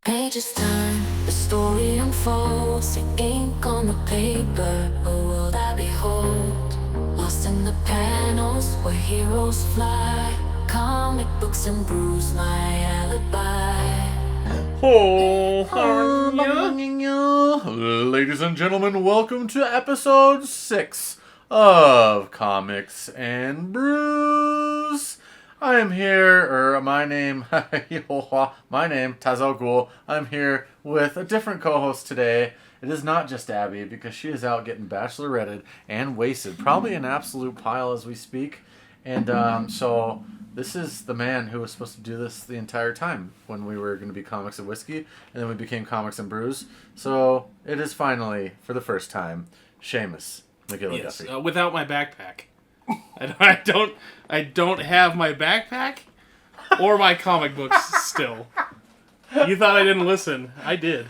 Pages turn, the story unfolds, the ink on the paper, a world I behold. Lost in the panels where heroes fly, comic books and brews, my alibi. Ladies and gentlemen, welcome to episode 6 of Comics and Brews. I am here, my name, TazAlGhul. I'm here with a different co-host today. It is not just Abby, because she is out getting bacheloretted and wasted, probably an absolute pile as we speak. And so this is the man who was supposed to do this the entire time when we were going to be Comics and Whiskey, and then we became Comics and Brews. So it is finally, for the first time, Seamus McGilliguffy. Yes, without my backpack. I don't have my backpack or my comic books still. You thought I didn't listen. I did.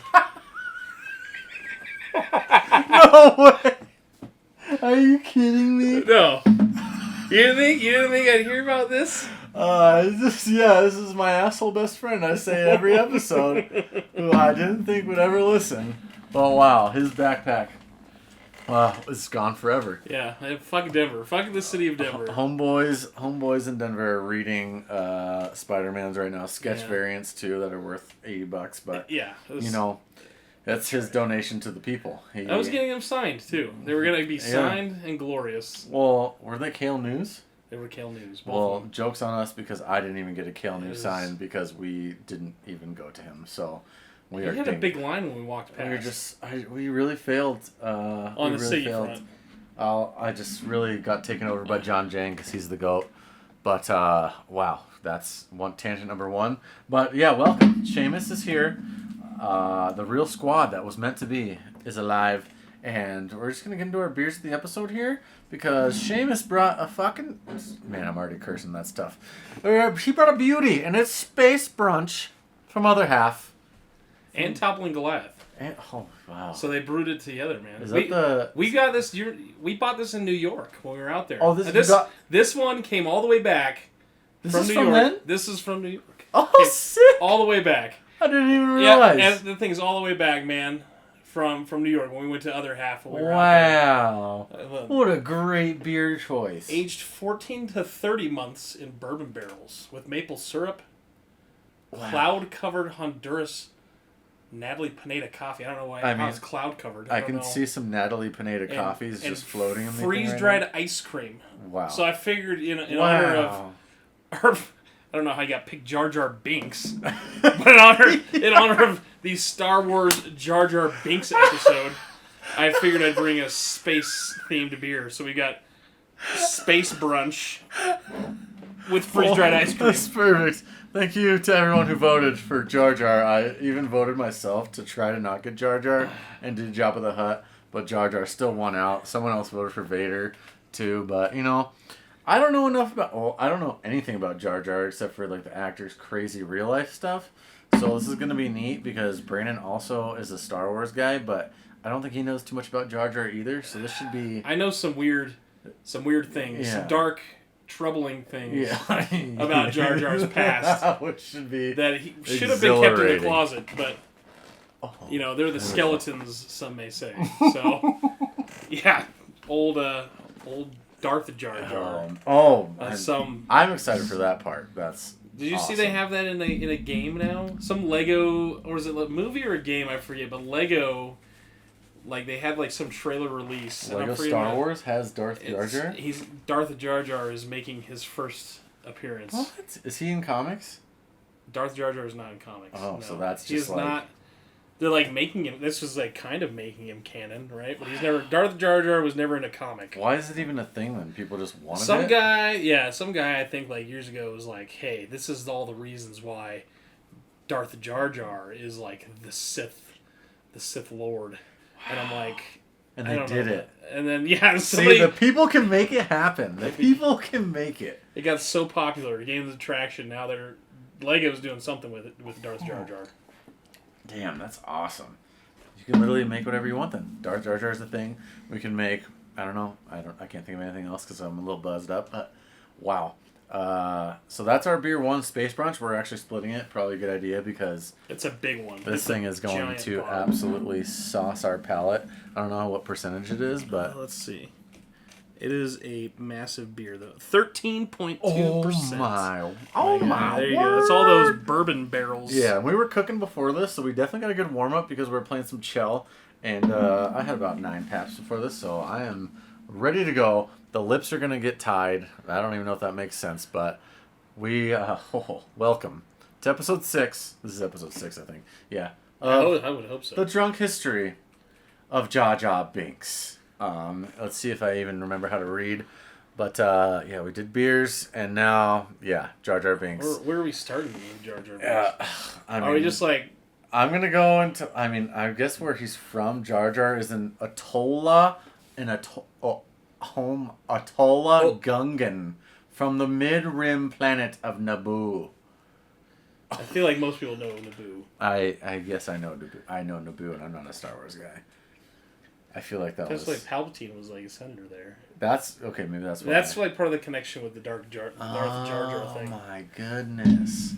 No way! Are you kidding me? No. You didn't think I'd hear about this? This is my asshole best friend I say every episode, who I didn't think would ever listen. Oh wow, his backpack. Wow, it's gone forever. Yeah, fuck Denver. Fuck the city of Denver. Homeboys in Denver are reading Spider-Man's right now, sketch variants too that are worth $80, but that's his donation to the people. I was getting them signed too. They were gonna be signed and glorious. Well, were they Kale News? They were Kale News. Well, joke's on us because I didn't even get a Kale News signed because we didn't even go to him. So we had a big line when we walked past. We really failed. On the city front. I just really got taken over by John Jang because he's the GOAT. But wow, that's tangent number one. But yeah, welcome. Seamus is here. The real squad that was meant to be is alive. And we're just going to get into our beers of the episode here because Seamus brought a fucking... Man, I'm already cursing that stuff. He brought a beauty, and it's Space Brunch from Other Half. And Toppling Goliath. Oh, wow. So they brewed it together, man. We got this... We bought this in New York when we were out there. Oh, this one came all the way back from New York. Then? This is from New York. Oh, sick! All the way back. I didn't even realize. Yeah, and the thing is all the way back, man. From New York when we went to Other Half. When we were wow. What a great beer choice. Aged 14 to 30 months in bourbon barrels with maple syrup, cloud-covered Honduras Natalie Pineda coffee. I don't know why it's cloud-covered. I can see some Natalie Pineda coffees just floating in the freeze-dried ice cream. Wow. So I figured in honor of... I don't know how you got picked Jar Binks, but in honor of the Star Wars Jar Binks episode, I figured I'd bring a space-themed beer. So we got Space Brunch with freeze-dried ice cream. That's perfect. Thank you to everyone who voted for Jar Jar. I even voted myself to try to not get Jar Jar and do Jabba the Hutt, but Jar Jar still won out. Someone else voted for Vader, too, but, I don't know I don't know anything about Jar Jar except for like the actor's crazy real life stuff. So this is gonna be neat because Brandon also is a Star Wars guy, but I don't think he knows too much about Jar Jar either. So this should be. I know some weird things, some dark, troubling things about Jar Jar's past, which should be that he should have been kept in the closet, but they're the skeletons, some may say. So yeah, old Darth Jar Jar. I'm excited for that part. That's. Did you see they have that in a game now? Some Lego, or is it a movie or a game? I forget. But Lego, like they had like some trailer release. Lego Star Wars has Darth Jar Jar. Darth Jar Jar is making his first appearance. What? Is he in comics? Darth Jar Jar is not in comics. Oh, no. So that's just not. They're like making him. This was like kind of making him canon, right? But he's never. Darth Jar Jar was never in a comic. Why is it even a thing then? People just wanted it. Some guy I think like years ago was like, "Hey, this is all the reasons why Darth Jar Jar is like the Sith Lord," and I'm like, and they did it. And then see, the people can make it happen. The people can make it. It got so popular, it gained traction. Now Lego's doing something with it with Darth Jar Jar. Damn, that's awesome. You can literally make whatever you want then. Darth Jar Jar is the thing. We can make, I don't know, I can't think of anything else because I'm a little buzzed up, but wow. So that's our beer 1 space brunch. We're actually splitting it. Probably a good idea because It's a big one. this thing is going giant to bottle. absolutely sauce our palate. I don't know what percentage it is, but Let's see. It is a massive beer, though. 13.2%. oh my! There you go. That's all those bourbon barrels. Yeah, we were cooking before this, so we definitely got a good warm up because we were playing some Chell, and I had about 9 taps before this, so I am ready to go. The lips are gonna get tied. I don't even know if that makes sense, but we welcome to episode 6. This is episode 6, I think. Yeah. I would hope so. The drunk history of Jar Binks. Let's see if I even remember how to read. But, yeah, we did beers, and now, yeah, Jar Binks. Where are we starting with Jar Binks? Are we just like... I'm going to go into... I mean, I guess where he's from, Jar Jar is in Atolla, Gungan, from the mid-rim planet of Naboo. I feel like most people know Naboo. I guess I know Naboo. I know Naboo, and I'm not a Star Wars guy. I feel like that was... like Palpatine was like a senator there. That's... Okay, maybe that's why. That's like part of the connection with the Darth Jar Jar thing. Oh my goodness.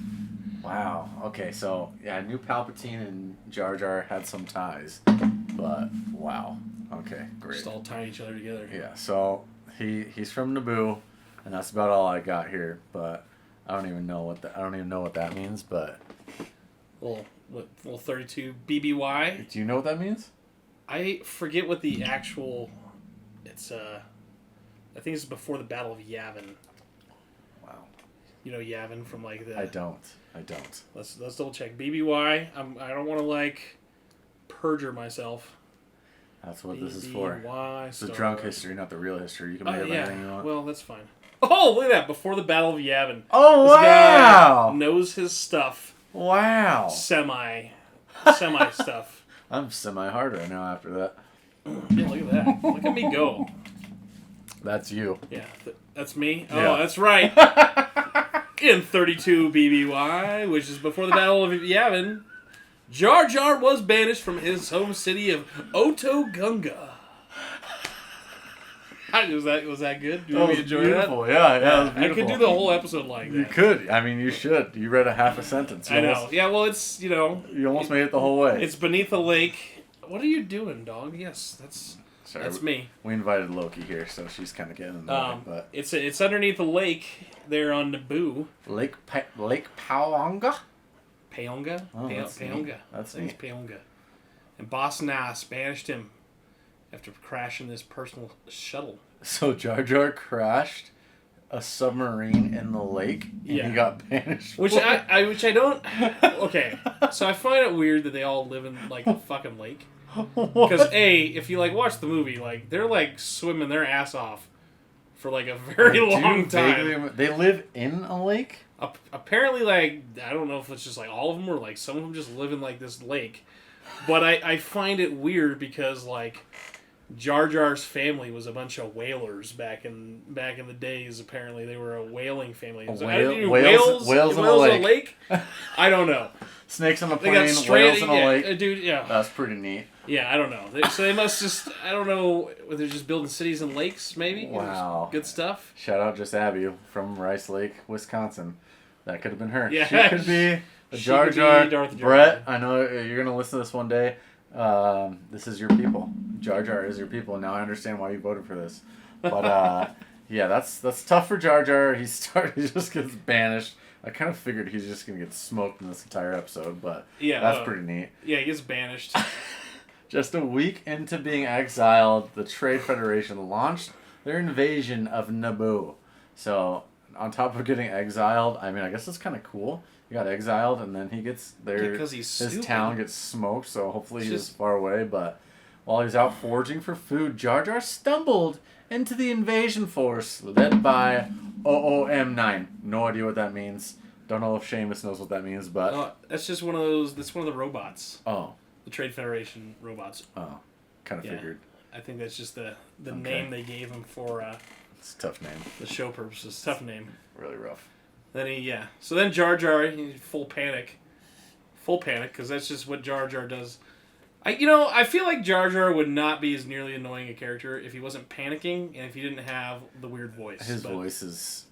Wow. Okay, so, yeah, I knew Palpatine and Jar Jar had some ties. But, wow. Okay, great. Just all tying each other together. Yeah, so he's from Naboo, and that's about all I got here, but I don't even know what that means, but... Well, 32 BBY. Do you know what that means? I forget what the actual... It's, I think it's before the Battle of Yavin. Wow. You know Yavin from, like, the... I don't. Let's double check. BBY, I don't want to, like, perjure myself. That's what this is for. BBY It's the drunk history, not the real history. You can make up anything you want. Well, that's fine. Oh, look at that. Before the Battle of Yavin. Oh, This wow! guy knows his stuff. Wow. Semi stuff. I'm semi-hard right now after that. Yeah, look at that. Look at me go. That's you. Yeah, that's me. Yeah. Oh, that's right. In 32 BBY, which is before the Battle of Yavin, Jar Jar was banished from his home city of Gunga. Was that good? Did we enjoy beautiful. that? Yeah, that was I beautiful. could do the whole episode like that. You could. I mean, you should. You read a half a sentence. I know. Yeah, well, it's, You almost made it the whole way. It's beneath a lake. What are you doing, dog? Yes, that's me. We invited Loki here, so she's kind of getting in the way, but It's underneath a lake there on Naboo. Lake Paonga? Paonga? Oh, that's Paonga. neat. That's I think neat. it's Paonga. And Boss Nass banished him after crashing this personal shuttle. So Jar Jar crashed a submarine in the lake, and Yeah. he got banished. Which I don't... Okay, so I find it weird that they all live in, like, a fucking lake. Because, if you, like, watch the movie, like, they're, like, swimming their ass off for, like, a very long time. They live in a lake? Apparently, like, I don't know if it's just, like, all of them or, like, some of them just live in, like, this lake. But I find it weird because, like, Jar Jar's family was a bunch of whalers back in the days. Apparently, they were a whaling family. Whales Whales in a lake. I don't know. Snakes on a They plane, got straight, whales in a lake. dude. Yeah, That's pretty neat. yeah. I don't know. So they must just. I don't know. They're just building cities and lakes, maybe. Wow. Good stuff. Shout out just Abby from Rice Lake, Wisconsin. That could have been her. Yeah. She could be a She Jar could be Jar. Darth Jar Brett, Jar. I know you're going to listen to this one day. This is your people. Jar Jar is your people. Now I understand why you voted for this. But yeah, that's tough for Jar Jar. He just gets banished. I kind of figured he's just going to get smoked in this entire episode, but Yeah, that's pretty neat. Yeah, he gets banished. Just a week into being exiled, the Trade Federation launched their invasion of Naboo. So, on top of getting exiled, I mean, I guess it's kind of cool. He got exiled, and then he gets there. Because he's his stupid. town gets smoked, so hopefully It's he's just- far away. But while he's out foraging for food, Jar Jar stumbled into the invasion force led by OOM9. No idea what that means. Don't know if Seamus knows what that means, but... That's just one of those. That's one of the robots. Oh. The Trade Federation robots. Oh. Kind of Yeah. figured. I think that's just the Okay. name they gave him for It's a tough name. the show purposes. Tough name. Really rough. Then So then Jar Jar, he's full panic, because that's just what Jar Jar does. I feel like Jar Jar would not be as nearly annoying a character if he wasn't panicking and if he didn't have the weird voice. His voice is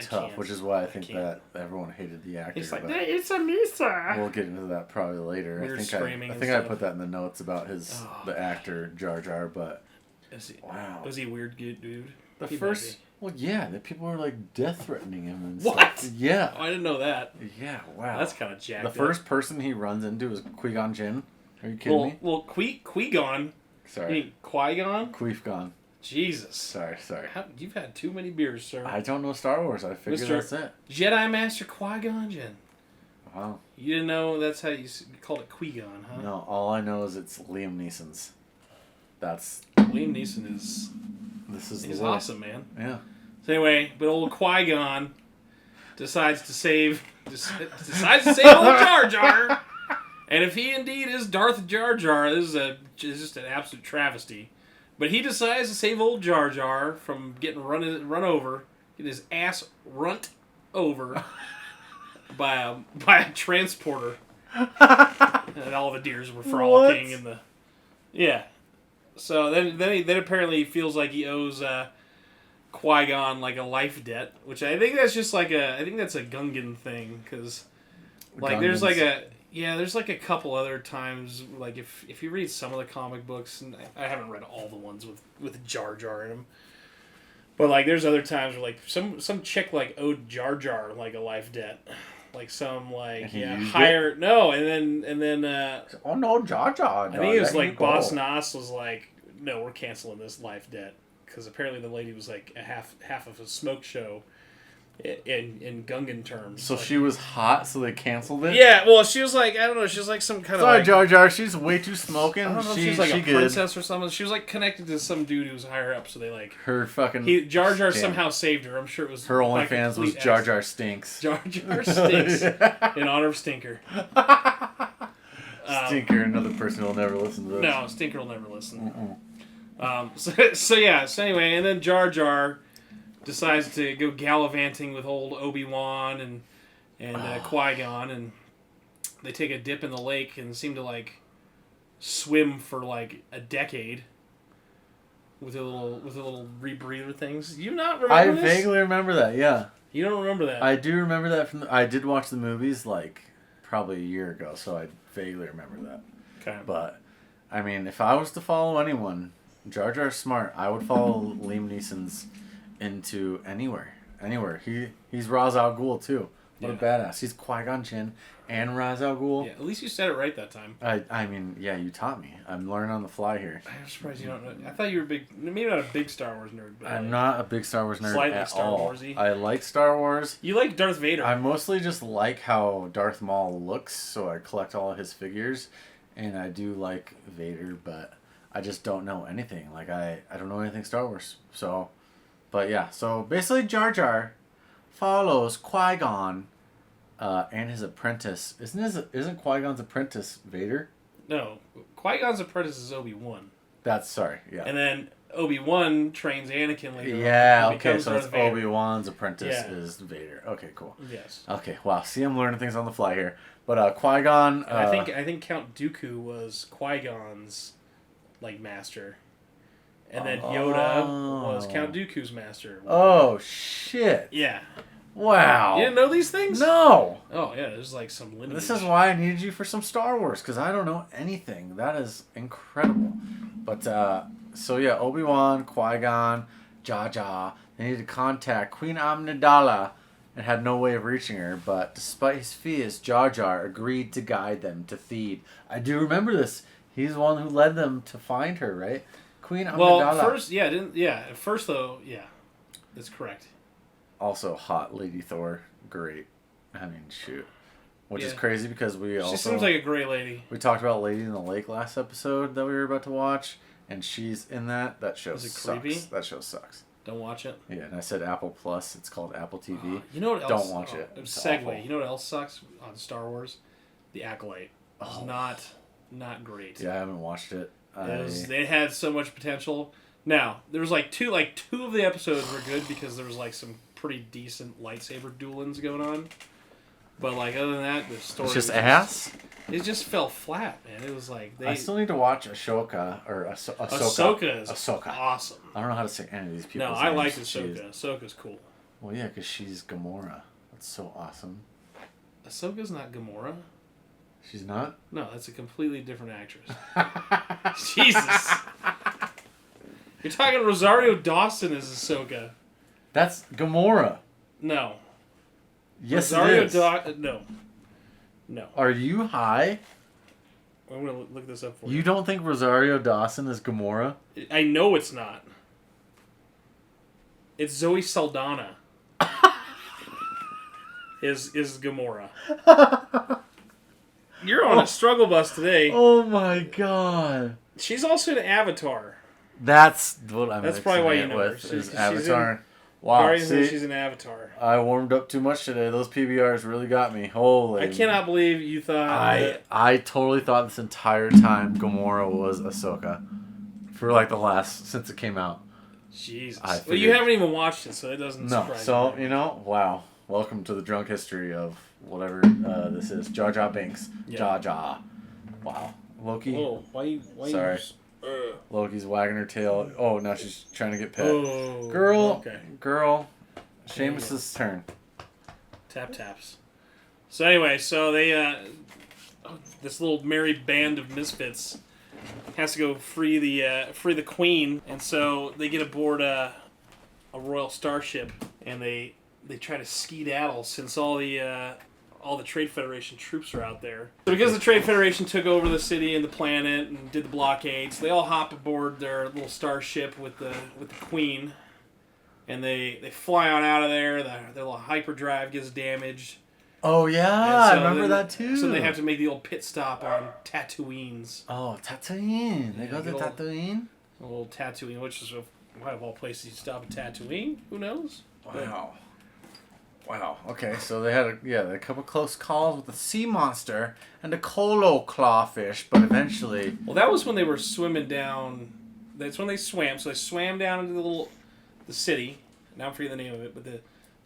tough, can't. which is why I think can't. that everyone hated the actor. He's like, but it's a Misa. we'll get into that probably later. Weird I think screaming I and think I stuff. put that in the notes about the actor Jar Jar, but wow, Was he a weird dude? the He first. might be. Well, yeah, the people were like death threatening him and What? stuff. Yeah. Oh, I didn't know that. Yeah. Wow. That's kind of jacked. The first person he runs into is Qui-Gon Jinn. Are you kidding me? Well, Qui-Gon. Sorry. You mean Qui-Gon? Qui-Gon. Jesus. Sorry. You've had too many beers, sir. I don't know Star Wars. I figured that's it. Jedi Master Qui-Gon Jinn. Wow. You didn't know that's how you called it Qui-Gon, huh? No, all I know is it's Liam Neeson's. That's. Liam Neeson is. He's awesome, man. Yeah. So anyway, but old Qui-Gon decides to save old Jar Jar. And if he indeed is Darth Jar Jar, this is just an absolute travesty. But he decides to save old Jar Jar from getting run over, get his ass runt over by a transporter. And all the deers were frolicking in the. Yeah. So then apparently he feels like he owes Qui-Gon like a life debt, which I think that's just like I think that's a Gungan thing, because like there's like a couple other times, like if you read some of the comic books, and I haven't read all the ones with Jar Jar in them, but like there's other times where like some chick like owed Jar Jar like a life debt, like some like higher no, and then oh no, Jar Jar. I think it was like Boss Nass was like, no, we're canceling this life debt. Because apparently the lady was like a half of a smoke show in Gungan terms. So like, she was hot, so they canceled it? Yeah, well, she was like, I don't know, she was like some kind of Sorry, like... Jar Jar, she's way too smoking. I don't know if she was like a princess or something. She was like connected to some dude who was higher up, so they like... Her fucking... Jar Jar somehow saved her. I'm sure it was... Her OnlyFans was Jar Jar Stinks. Jar Jar Stinks. In honor of Stinker. Stinker, another person who'll never listen to this. No, Stinker will never listen. So anyway, and then Jar Jar decides to go gallivanting with old Obi-Wan and Qui-Gon, and they take a dip in the lake and seem to like swim for like a decade with a little rebreather things. You not remember this? I vaguely remember that. Yeah. You don't remember that? I do remember that from. I did watch the movies like probably a year ago, so I vaguely remember that. Okay. But I mean, if I was to follow anyone. Jar Jar's smart. I would follow Liam Neeson's into anywhere. He's TazAlGhul too. What a badass. He's Qui-Gon Jinn and TazAlGhul. Yeah, at least you said it right that time. I mean, yeah, you taught me. I'm learning on the fly here. I'm surprised you don't know. I thought you were maybe not a big Star Wars nerd. But I'm not a big Star Wars nerd slightly at Star all. Warsy. I like Star Wars. You like Darth Vader. I mostly just like how Darth Maul looks, so I collect all of his figures, and I do like Vader, but I just don't know anything. Like, I don't know anything Star Wars. So, but yeah. So, basically, Jar Jar follows Qui-Gon and his apprentice. Isn't Qui-Gon's apprentice Vader? No. Qui-Gon's apprentice is Obi-Wan. Sorry, yeah. And then Obi-Wan trains Anakin later on. Yeah, okay, so it's Obi-Wan's apprentice is Vader. Okay, cool. Yes. Okay, wow. See, I'm learning things on the fly here. But Qui-Gon... I think Count Dooku was Qui-Gon's like master, and then Yoda was Count Dooku's master. Oh shit! Yeah. Wow. You didn't know these things? No. Oh yeah, there's like some lineage. This is why I needed you for some Star Wars, because I don't know anything. That is incredible. But so yeah, Obi-Wan, Qui-Gon, Jar Jar. They needed to contact Queen Amidala and had no way of reaching her. But despite his fears, Jar Jar agreed to guide them to Theed. I do remember this. He's the one who led them to find her, right? Queen Amidala. Well, first though, that's correct. Also, hot Lady Thor, great. I mean, shoot. Which is crazy because she seems like a great lady. We talked about Lady in the Lake last episode that we were about to watch, and she's in that. That show sucks. Creepy? That show sucks. Don't watch it. Yeah, and I said Apple Plus. It's called Apple TV. You know what else? Don't watch it. Segue. Awful. You know what else sucks on Star Wars? The Acolyte. It's not great. Yeah, I haven't watched it. They had so much potential. Now there was two of the episodes were good because there was like some pretty decent lightsaber duelings going on. But like other than that, the story. It's just ass. It just fell flat, man. It was like I still need to watch Ahsoka or Ahsoka. Ahsoka is Ahsoka. Awesome. I don't know how to say any of these people. No, I like Ahsoka. Ahsoka's cool. Well, yeah, because she's Gamora. That's so awesome. Ahsoka's not Gamora. She's not? No, that's a completely different actress. Jesus. You're talking Rosario Dawson as Ahsoka. That's Gamora. No. Yes, Rosario it is. No. No. Are you high? I'm going to look this up for You don't think Rosario Dawson is Gamora? I know it's not. It's Zoe Saldana. is Gamora. You're on a struggle bus today. Oh my god. She's also an Avatar. That's what I'm That's probably why you mixing it know her. with, She's is in Avatar. Wow, Guardians, see, she's an Avatar. I warmed up too much today. Those PBRs really got me. Holy. I cannot believe you thought I totally thought this entire time Gamora was Ahsoka. For like since it came out. Jesus. I Well, you haven't even watched it, so it doesn't surprise so, me. wow. Welcome to the drunk history of whatever this is. Jar Binks. Yeah. Jar Jar. Wow. Loki. Whoa, why Sorry. Loki's wagging her tail. Oh, now she's trying to get pet. Oh, Girl. okay. Girl. Seamus's turn. Taps. So anyway, so they this little merry band of misfits has to go free the queen, and so they get aboard a royal starship, and they try to skedaddle since all the Trade Federation troops are out there. So because the Trade Federation took over the city and the planet and did the blockades, they all hop aboard their little starship with the queen, and they fly on out of there. Their little hyperdrive gets damaged. Oh, yeah. I remember that too. So they have to make the old pit stop on Tatooines. Oh, Tatooine. They go to Tatooine? A little Tatooine, which is why of all places you stop at Tatooine? Who knows? Wow. Wow. Okay, so they had a couple close calls with the sea monster and a colo clawfish, but eventually... Well, that was when they were swimming down. That's when they swam. So they swam down into the city. Now I'm forgetting the name of it, but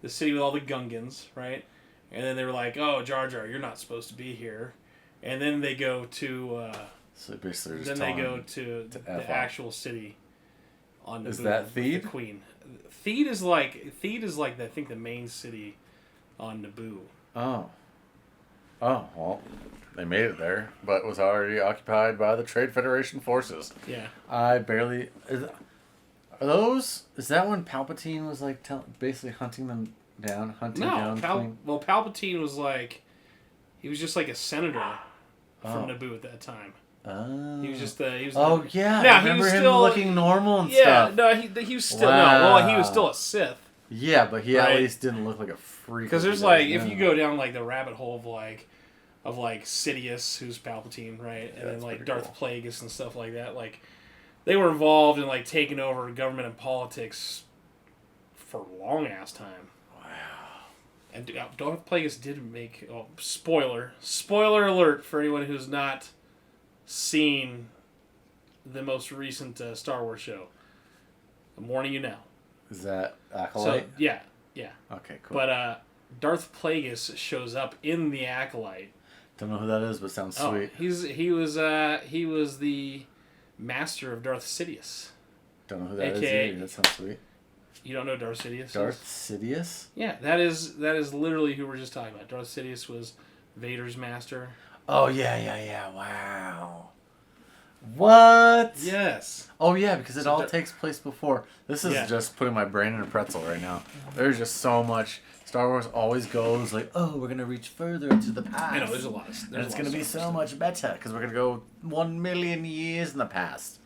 the city with all the Gungans, right? And then they were like, "Oh, Jar Jar, you're not supposed to be here." And then they go to. So basically, then they go to the actual city. On Naboo. Is that Theed? The Queen. Theed is like I think the main city on Naboo. Oh. Oh, well, they made it there, but was already occupied by the Trade Federation forces. Yeah. I barely... Is that when Palpatine was like basically hunting them down? Palpatine was like... He was just like a senator from Naboo at that time. Oh. He was just yeah. Yeah, I remember him looking normal and stuff. No, he was still he was still a Sith. Yeah, but he at least didn't look like a freak. Because there's like if you go down like the rabbit hole of Sidious, who's Palpatine, right, and then like Darth Plagueis and stuff like that, like they were involved in like taking over government and politics for a long ass time. Wow. And Darth Plagueis did make spoiler alert for anyone who's not seen the most recent Star Wars show. I'm warning you now. Is that Acolyte? So, yeah. Okay, cool. But Darth Plagueis shows up in the Acolyte. Don't know who that is, but sounds sweet. He was the master of Darth Sidious. Don't know who that is either. That sounds sweet. You don't know Darth Sidious? Darth Sidious? Yeah, that is literally who we're just talking about. Darth Sidious was Vader's master. Oh, yeah. Wow. What? Yes. Oh, yeah, because it all takes place before. This is just putting my brain in a pretzel right now. There's just so much. Star Wars always goes like, oh, we're going to reach further into the past. I know, there's a lot. And it's going to be so much better because we're going to go 1 million years in the past.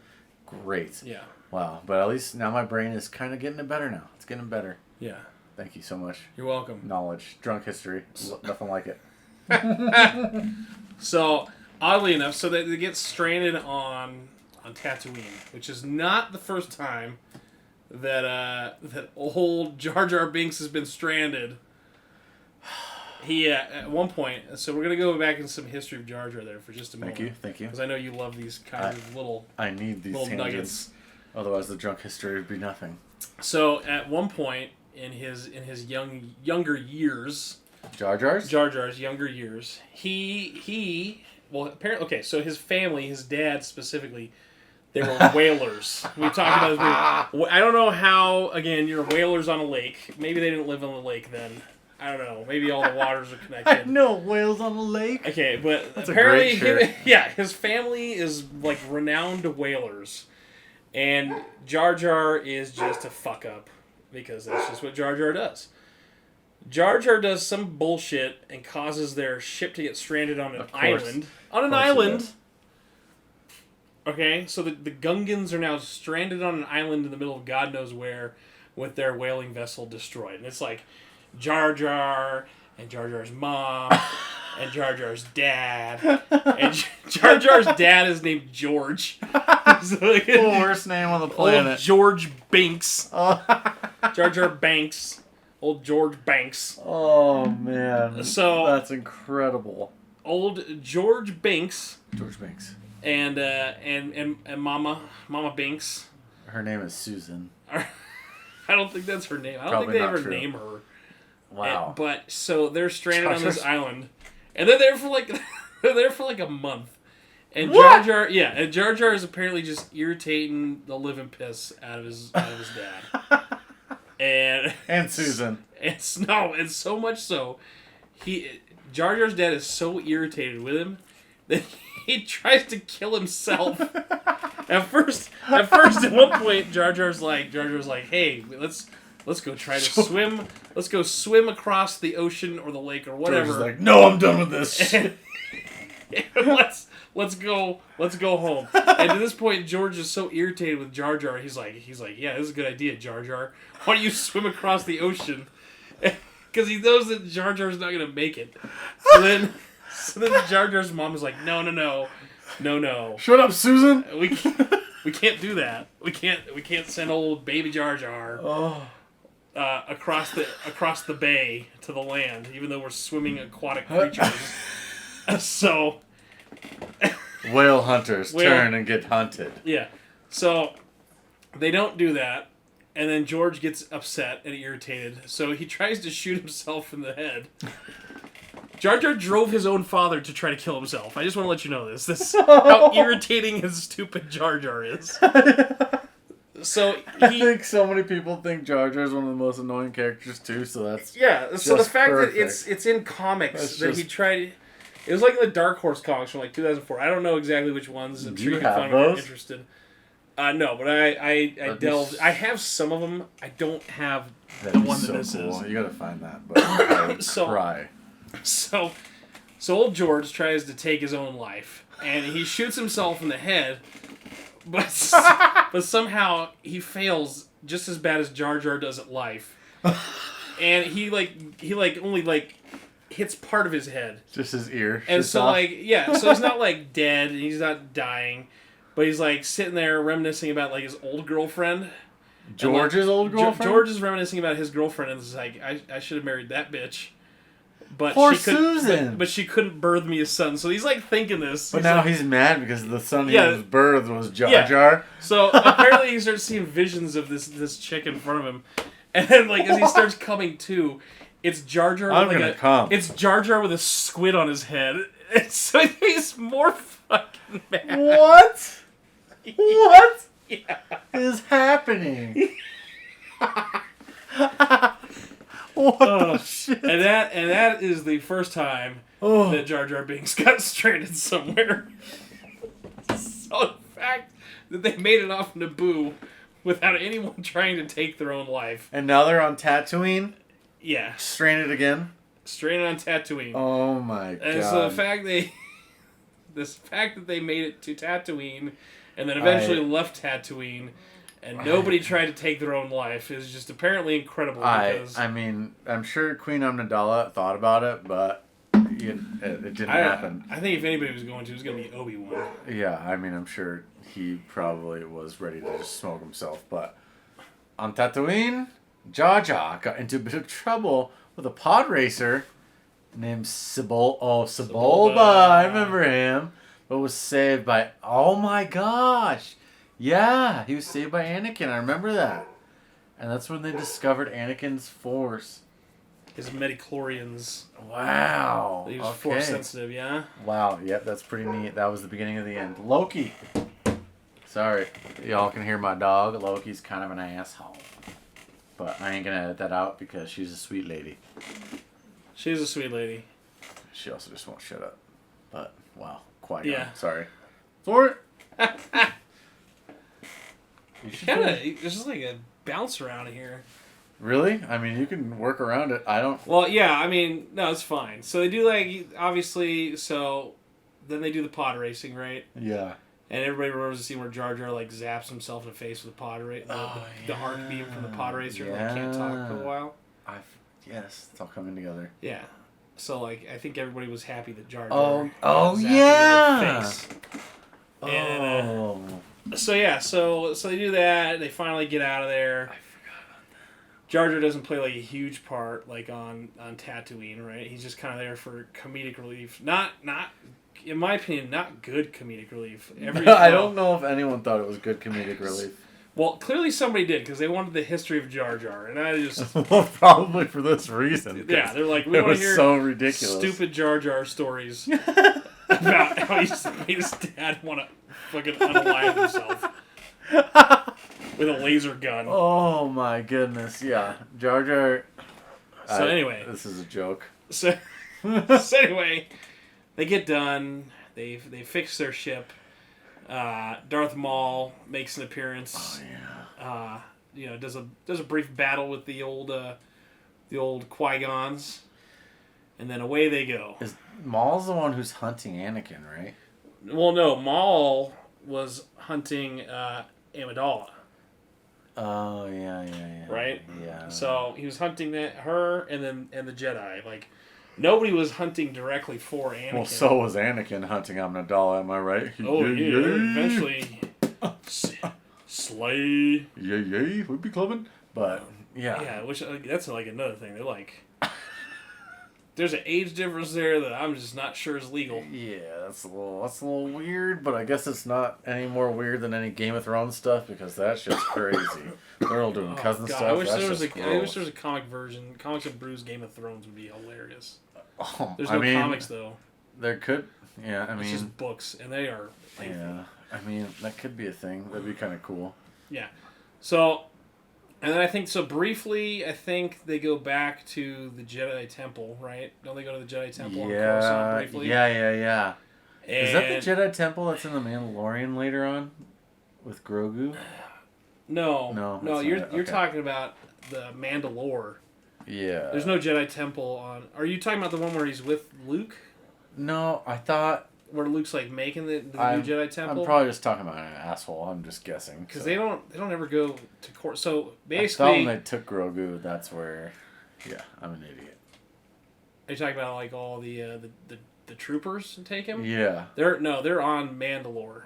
Great. Yeah. Wow. But at least now my brain is kind of getting it better now. It's getting better. Yeah. Thank you so much. You're welcome. Knowledge. Drunk history. Nothing like it. So, oddly enough, they get stranded on Tatooine, which is not the first time that old Jar Jar Binks has been stranded. He at one point, so we're gonna go back in some history of Jar Jar there for just a moment. Thank you. Because I know you love these kinds of little. I need these little tangents. nuggets. Otherwise, the drunk history would be nothing. So at one point in his younger years, Jar Jar's younger years, he apparently so his family, his dad specifically, They were whalers. We talked about this. I don't know how, again, you're whalers on a lake. Maybe they didn't live on the lake then. I don't know. Maybe all the waters are connected. I know whales on the lake. Okay, but That's apparently, a great shirt. his family is like renowned whalers. And Jar Jar is just a fuck up. Because that's just what Jar Jar does. Jar Jar does some bullshit and causes their ship to get stranded on an island. On an island! Okay, so the Gungans are now stranded on an island in the middle of God knows where with their whaling vessel destroyed. And it's like Jar Jar and Jar Jar's mom and Jar Jar's dad. And Jar Jar's dad is named George. So like, The worst name on the planet. Old George Binks. Jar Jar Banks. Old George Banks. Oh, man. So that's incredible. Old George Binks. George Binks. And Mama Binks. Her name is Susan. I don't think that's her name. I don't Probably think they not ever true. name her. Wow. But so they're stranded on this island, and they're there for like a month. And What? Jar Jar is apparently just irritating the living piss out of his dad. And Susan. and so much so, Jar Jar's dad is so irritated with him that he tries to kill himself. At first, at one point, Jar Jar's like, hey, let's go try to swim. Let's go swim across the ocean or the lake or whatever. George is like, no, I'm done with this. And let's go home. And at this point, George is so irritated with Jar Jar. He's like, yeah, this is a good idea, Jar Jar. Why don't you swim across the ocean? Because he knows that Jar Jar's not gonna make it. So then Jar Jar's mom is like, no. Shut up, Susan. We can't do that. We can't send old baby Jar Jar across the bay to the land, even though we're swimming aquatic creatures. So Whale hunters turn and get hunted. yeah, so they don't do that, and then George gets upset and irritated. So he tries to shoot himself in the head. Jar Jar drove his own father to try to kill himself. I just want to let you know this. This how irritating his stupid Jar Jar is. So I think so many people think Jar Jar is one of the most annoying characters too. So that's So the fact perfect. that it's in comics That's he tried. It was like in the Dark Horse comics from like 2004. I don't know exactly which ones. I'm sure you can find them if you're interested. No, but I delved. I have some of them. I don't have the one that this is. You gotta find that. But I would cry. So old George tries to take his own life, and he shoots himself in the head, but somehow he fails just as bad as Jar Jar does at life, and he only hits part of his head, just his ear, and so off. so he's not like dead, and he's not dying, but he's like sitting there reminiscing about like his old girlfriend. George's old girlfriend. George is reminiscing about his girlfriend, and it's like I should have married that bitch. But Poor she couldn't, Susan. But she couldn't birth me a son. So he's like thinking this. But now he's mad because the son he Yeah. was birthed was Jar Jar. So apparently he starts seeing visions of this chick in front of him, and then like as he starts coming to, it's Jar Jar. It's Jar Jar with a squid on his head. And so he's more fucking mad. What? What is happening? What the shit? And that is the first time that Jar Jar Binks got stranded somewhere. So the fact that they made it off Naboo without anyone trying to take their own life. And now they're on Tatooine? Yeah. Stranded again? Stranded on Tatooine. Oh my god. And so the fact that they made it to Tatooine and then eventually left Tatooine and nobody tried to take their own life is just apparently incredible. I mean, I'm sure Queen Amidala thought about it, but it didn't happen. I think if anybody was going to, it was going to be Obi-Wan. Yeah, I mean, I'm sure he probably was ready to just smoke himself. But on Tatooine, Jar Jar got into a bit of trouble with a pod racer named Sebulba. I remember him. But was saved by... Oh my gosh! Yeah, he was saved by Anakin. I remember that. And that's when they discovered Anakin's Force. His midichlorians. Wow. He was Force sensitive, yeah? Wow, yep, that's pretty neat. That was the beginning of the end. Loki. Sorry. Y'all can hear my dog. Loki's kind of an asshole. But I ain't gonna edit that out because she's a sweet lady. She's a sweet lady. She also just won't shut up. But, wow. Quiet. Yeah. Sorry. For it. There's just like a bounce around here. Really? I mean, you can work around it. I don't... Well, yeah, I mean, no, it's fine. So they do, like, obviously, so then they do the pod racing, right? Yeah. And everybody remembers the scene where Jar Jar, like, zaps himself in the face with the pod racer. The arc beam from the pod racer, and like, can't talk for a while. Yes, it's all coming together. Yeah. So, like, I think everybody was happy that Jar Oh Jar zapped yeah! his face. And, so, yeah, so they do that. They finally get out of there. I forgot about that. Jar Jar doesn't play, like, a huge part, like, on Tatooine, right? He's just kind of there for comedic relief. Not, in my opinion, not good comedic relief. I don't know if anyone thought it was good comedic relief. Well, clearly somebody did, because they wanted the history of Jar Jar, and I just... Well, probably for this reason. Yeah, they're like, we it want was to hear so ridiculous. stupid Jar Jar stories about how he made his dad want to fucking unalive himself with a laser gun. Oh my goodness, yeah. Jar Jar... So anyway... This is a joke. So anyway, they get done, they fix their ship. Darth Maul makes an appearance. Oh yeah. Does a brief battle with the old Qui-Gons, and then away they go. Is Maul's the one who's hunting Anakin, right? Well, no, Maul was hunting Amidala. Oh yeah. Right. Yeah. So he was hunting her, and the Jedi. Like nobody was hunting directly for Anakin. Well, so was Anakin hunting Amidala, am I right? Oh yeah. Eventually, slay. Yay, would be clubbing. But yeah. Yeah, which that's like another thing. They're like, there's an age difference there that I'm just not sure is legal. Yeah, that's a little weird, but I guess it's not any more weird than any Game of Thrones stuff because that shit's crazy. They're all doing cousin stuff. I wish That's there was just I wish gross. there was a comic version. Comics Brews Game of Thrones would be hilarious. Oh, There's no comics though. There could, yeah. I It's mean, just books, and they are. Lengthy. yeah. I mean, that could be a thing. That'd be kind of cool. Yeah. So, and then I think so. Briefly, I think they go back to the Jedi Temple, right? Don't they go to the Jedi Temple? On Coruscant briefly? Yeah. And Is that the Jedi Temple that's in the Mandalorian later on, with Grogu? No. that's You're not it. you're Okay. talking about the Mandalore. Yeah. There's no Jedi Temple on. Are you talking about the one where he's with Luke? No, I thought. Where Luke's like making the I'm, new Jedi Temple? I'm probably just talking about an asshole. I'm just guessing. Because so. they don't ever go to court. So I thought basically, when they took Grogu, that's where. Yeah, I'm an idiot. are you talking about like all the troopers take him? Yeah. They're on Mandalore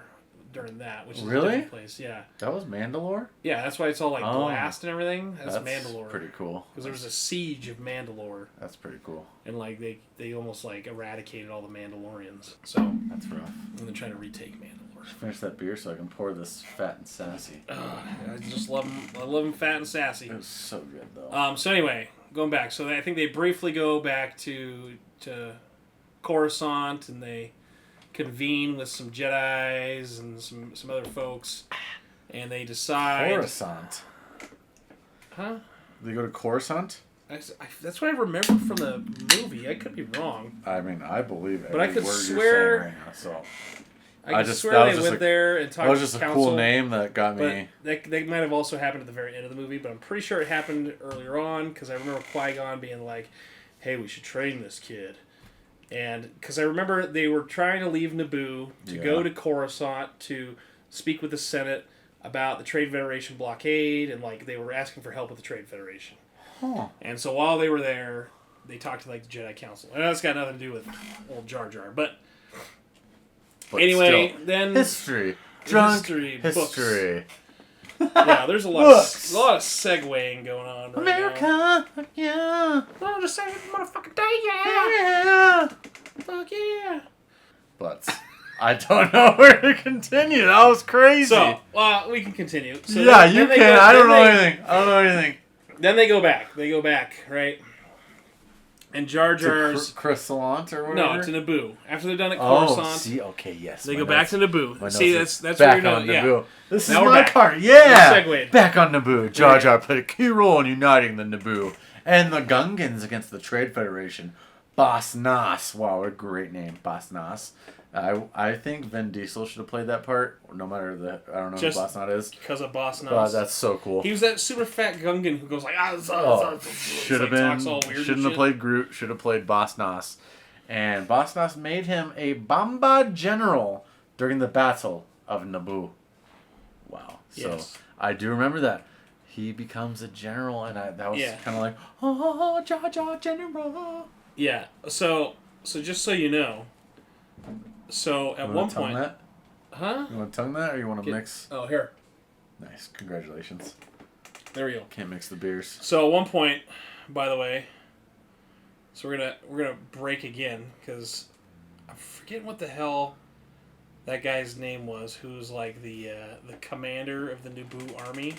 during that, which is a Really? different place. Yeah, That was Mandalore? yeah. That's why it's all like Oh. blast and everything. That's Mandalore. Pretty cool. Because there was a siege of Mandalore, That's pretty cool. and like they almost like eradicated all the Mandalorians. So That's rough. and they're trying to retake Mandalore. Finish that beer so I can pour this fat and sassy. I just love them. I love them fat and sassy. It was so good though. So anyway, going back. So I think they briefly go back to Coruscant, and they convene with some Jedis and some other folks, and they decide. Coruscant. Huh? They go to Coruscant? That's what I remember from the movie. I could be wrong. I mean, I believe it. But I could You're swear- saying right now, so. I just- swear that they was just went there and talked That was to just a council, cool name that got But me. that might have also happened at the very end of the movie, but I'm pretty sure it happened earlier on, because I remember Qui-Gon being like, hey, we should train this kid. And because I remember they were trying to leave Naboo to go to Coruscant to speak with the Senate about the Trade Federation blockade, and like they were asking for help with the Trade Federation. Huh. And so while they were there, they talked to like the Jedi Council. And that's got nothing to do with old Jar Jar. But anyway, still, then history. Drunk books. history. Yeah, there's a lot of segueing going on right America, now. yeah. Oh, the second motherfucking day, yeah. Fuck yeah. But I don't know where to continue. That was crazy. So, we can continue. So yeah, then you they can. go- I don't then know they- anything. I don't know anything. Then they go back. They go back, right? And Jar Jar's... Croissant or whatever? No, to Naboo. After they're done at Coruscant... Oh, see, okay, yes. They go back to Naboo. See, that's back where you know... on Yeah. Naboo. This Now is we're my back. part. Yeah! Segued. Back on Naboo. Jar Jar played a key role in uniting the Naboo and the Gungans against the Trade Federation. Boss Nass. Wow, what a great name. Boss Nass. I think Vin Diesel should have played that part, no matter I don't know who Boss Nass is. Because of Boss Nass. But that's so cool. He was that super fat Gungan who goes like, should have been, shouldn't have played Groot, should have played Boss Nass. And Boss Nass made him a Bomba General during the Battle of Naboo. Wow. Yes. So I do remember that. He becomes a general, and that was kind of like, oh, Jar Jar General. Yeah. So just so you know, so at one point... That? Huh? You want to tongue that, or you want to mix? Oh, here. Nice. Congratulations. There we go. Can't mix the beers. So at one point, by the way, so we're gonna break again, because I'm forgetting what the hell that guy's name was, who's like the commander of the Naboo army.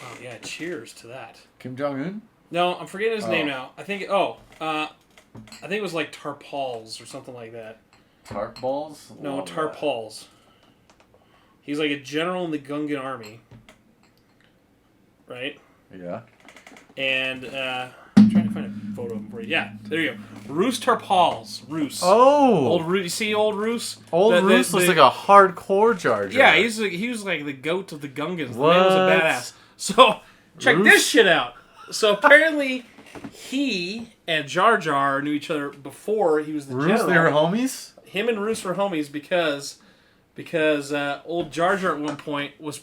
Oh yeah, cheers to that. Kim Jong-un? No, I'm forgetting his name now. I think it was like Tarpals or something like that. Tarp balls? No, Tarpals. He's like a general in the Gungan army. Right? Yeah. And I'm trying to find a photo of him for you. Yeah, there you go. Roos Tarpals. Roos. Oh! Old Roos. You see old Roos? Old Roos looks like a hardcore Jar Jar. Yeah, he was like the goat of the Gungans. The man was a badass. So, check Roos? this shit out. So apparently, he and Jar Jar knew each other before he was the Roos, general. they were homies? Him and Roos were homies because old Jar Jar at one point was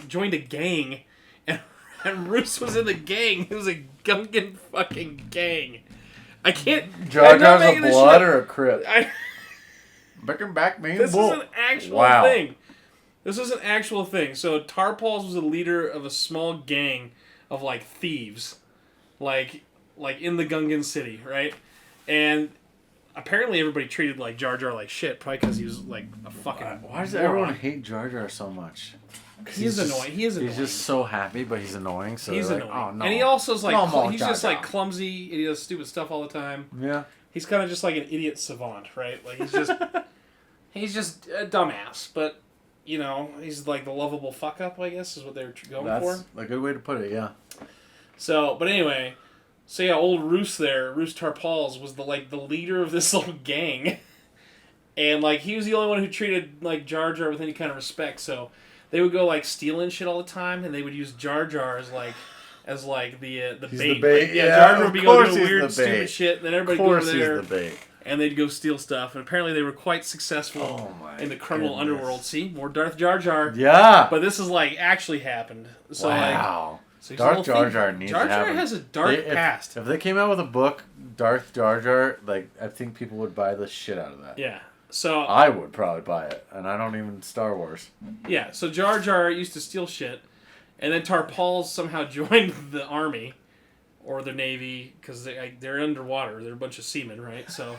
joined a gang, and Roos was in the gang. It was a Gungan fucking gang. I can't. Jar Jar's a blood or a crip? Back, man. This is an actual thing. This is an actual thing. So Tarpals was a leader of a small gang of like thieves, like in the Gungan city, right? And apparently everybody treated like Jar Jar like shit, probably because he was like a fucking. Why does everyone hate Jar Jar so much? He's annoying. He is annoying. He's just so happy, but he's annoying. So he's like, annoying. oh no. And he also is like he's Jar just Jar. like clumsy. And he does stupid stuff all the time. Yeah. He's kind of just like an idiot savant, right? Like he's just a dumbass, but. You know, he's like the lovable fuck up, I guess, is what they're going for. That's a good way to put it, yeah. So, but anyway, so yeah, old Roos Tarpals was the leader of this little gang, and like he was the only one who treated like Jar Jar with any kind of respect. So they would go like stealing shit all the time, and they would use Jar Jar as the bait. The bait. Like, Jar Jar would be going doing weird the stupid shit, and then everybody would go over there. He's the bait. And they'd go steal stuff, and apparently they were quite successful in the criminal underworld. See, more Darth Jar Jar. Yeah. But this is like actually happened. So wow. So Darth Jar Jar needs to happen. Jar Jar has a dark past. If they came out with a book, Darth Jar Jar, like I think people would buy the shit out of that. Yeah. So I would probably buy it, and I don't even Star Wars. Yeah. So Jar Jar used to steal shit, and then Tarpals somehow joined the army. Or the Navy, because they're underwater. They're a bunch of seamen, right? So,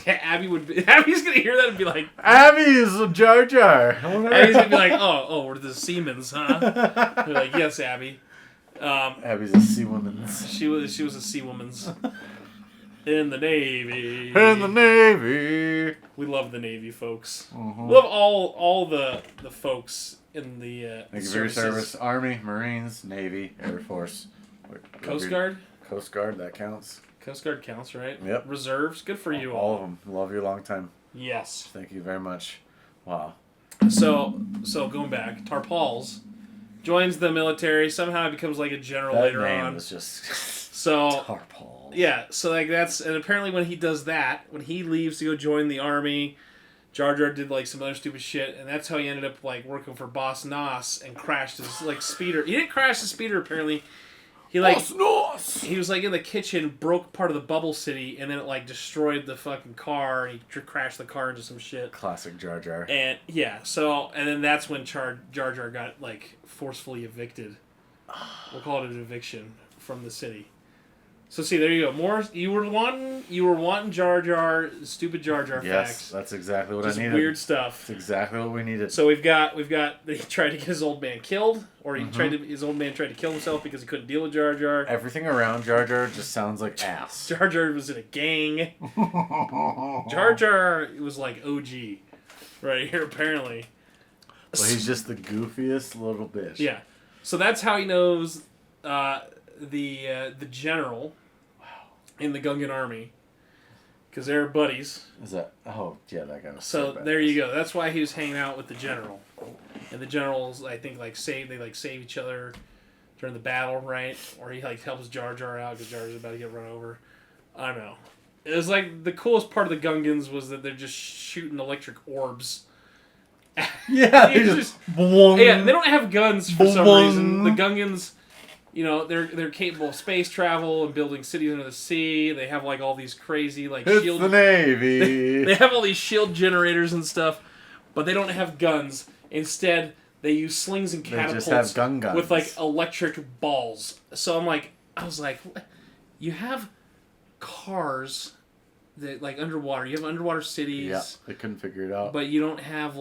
yeah, Abby's gonna hear that and be like, Abby's a Jar Jar. Abby's gonna be like, oh, we're the Seamans, huh? You're like, yes, Abby. Abby's a sea woman. She was a sea woman's in the Navy. In the Navy. We love the Navy, folks. Mm-hmm. We love all the folks in the thank you for your service. Army, Marines, Navy, Air Force, Coast Guard. Coast Guard, that counts. Coast Guard counts, right? Yep. Reserves, good for you all of them. Love you a long time. Yes. Thank you very much. Wow. So going back, Tarpals joins the military. Somehow becomes like a general that later name on. Was just so Tarpals. Yeah. So like and apparently when he does that, when he leaves to go join the army, Jar Jar did like some other stupid shit, and that's how he ended up like working for Boss Nass and crashed his like speeder. He didn't crash the speeder apparently. He like Boss Nass. He was like in the kitchen, broke part of the bubble city, and then it like destroyed the fucking car. And he crashed the car into some shit. Classic Jar Jar. And yeah, and then that's when Jar Jar got like forcefully evicted. We'll call it an eviction from the city. So see, there you go. More you were wanting Jar Jar, stupid Jar Jar Yes, facts. that's exactly what Just I needed. weird stuff. That's exactly what we needed. So we've got he tried to get his old man killed, or his old man tried to kill himself because he couldn't deal with Jar Jar. Everything around Jar Jar just sounds like ass. Jar Jar was in a gang. Jar Jar was like OG, right here apparently. Well, he's just the goofiest little bitch. Yeah, so that's how he knows the general in the Gungan army, because they're buddies. Is that? Oh, yeah, that guy was So bad. there you go. That's why he was hanging out with the general, and the generals I think save each other during the battle, right? Or he helps Jar Jar out because Jar Jar's about to get run over. I don't know. It was like the coolest part of the Gungans was that they're just shooting electric orbs. Yeah, they don't have guns for some reason. The Gungans, they're capable of space travel and building cities under the sea. They have all these crazy it's shield. the Navy. They have all these shield generators and stuff, but they don't have guns. Instead, they use slings and catapults just have Gungans. with electric balls. So I was like, what? You have cars that underwater. You have underwater cities. Yeah, they couldn't figure it out. But you don't have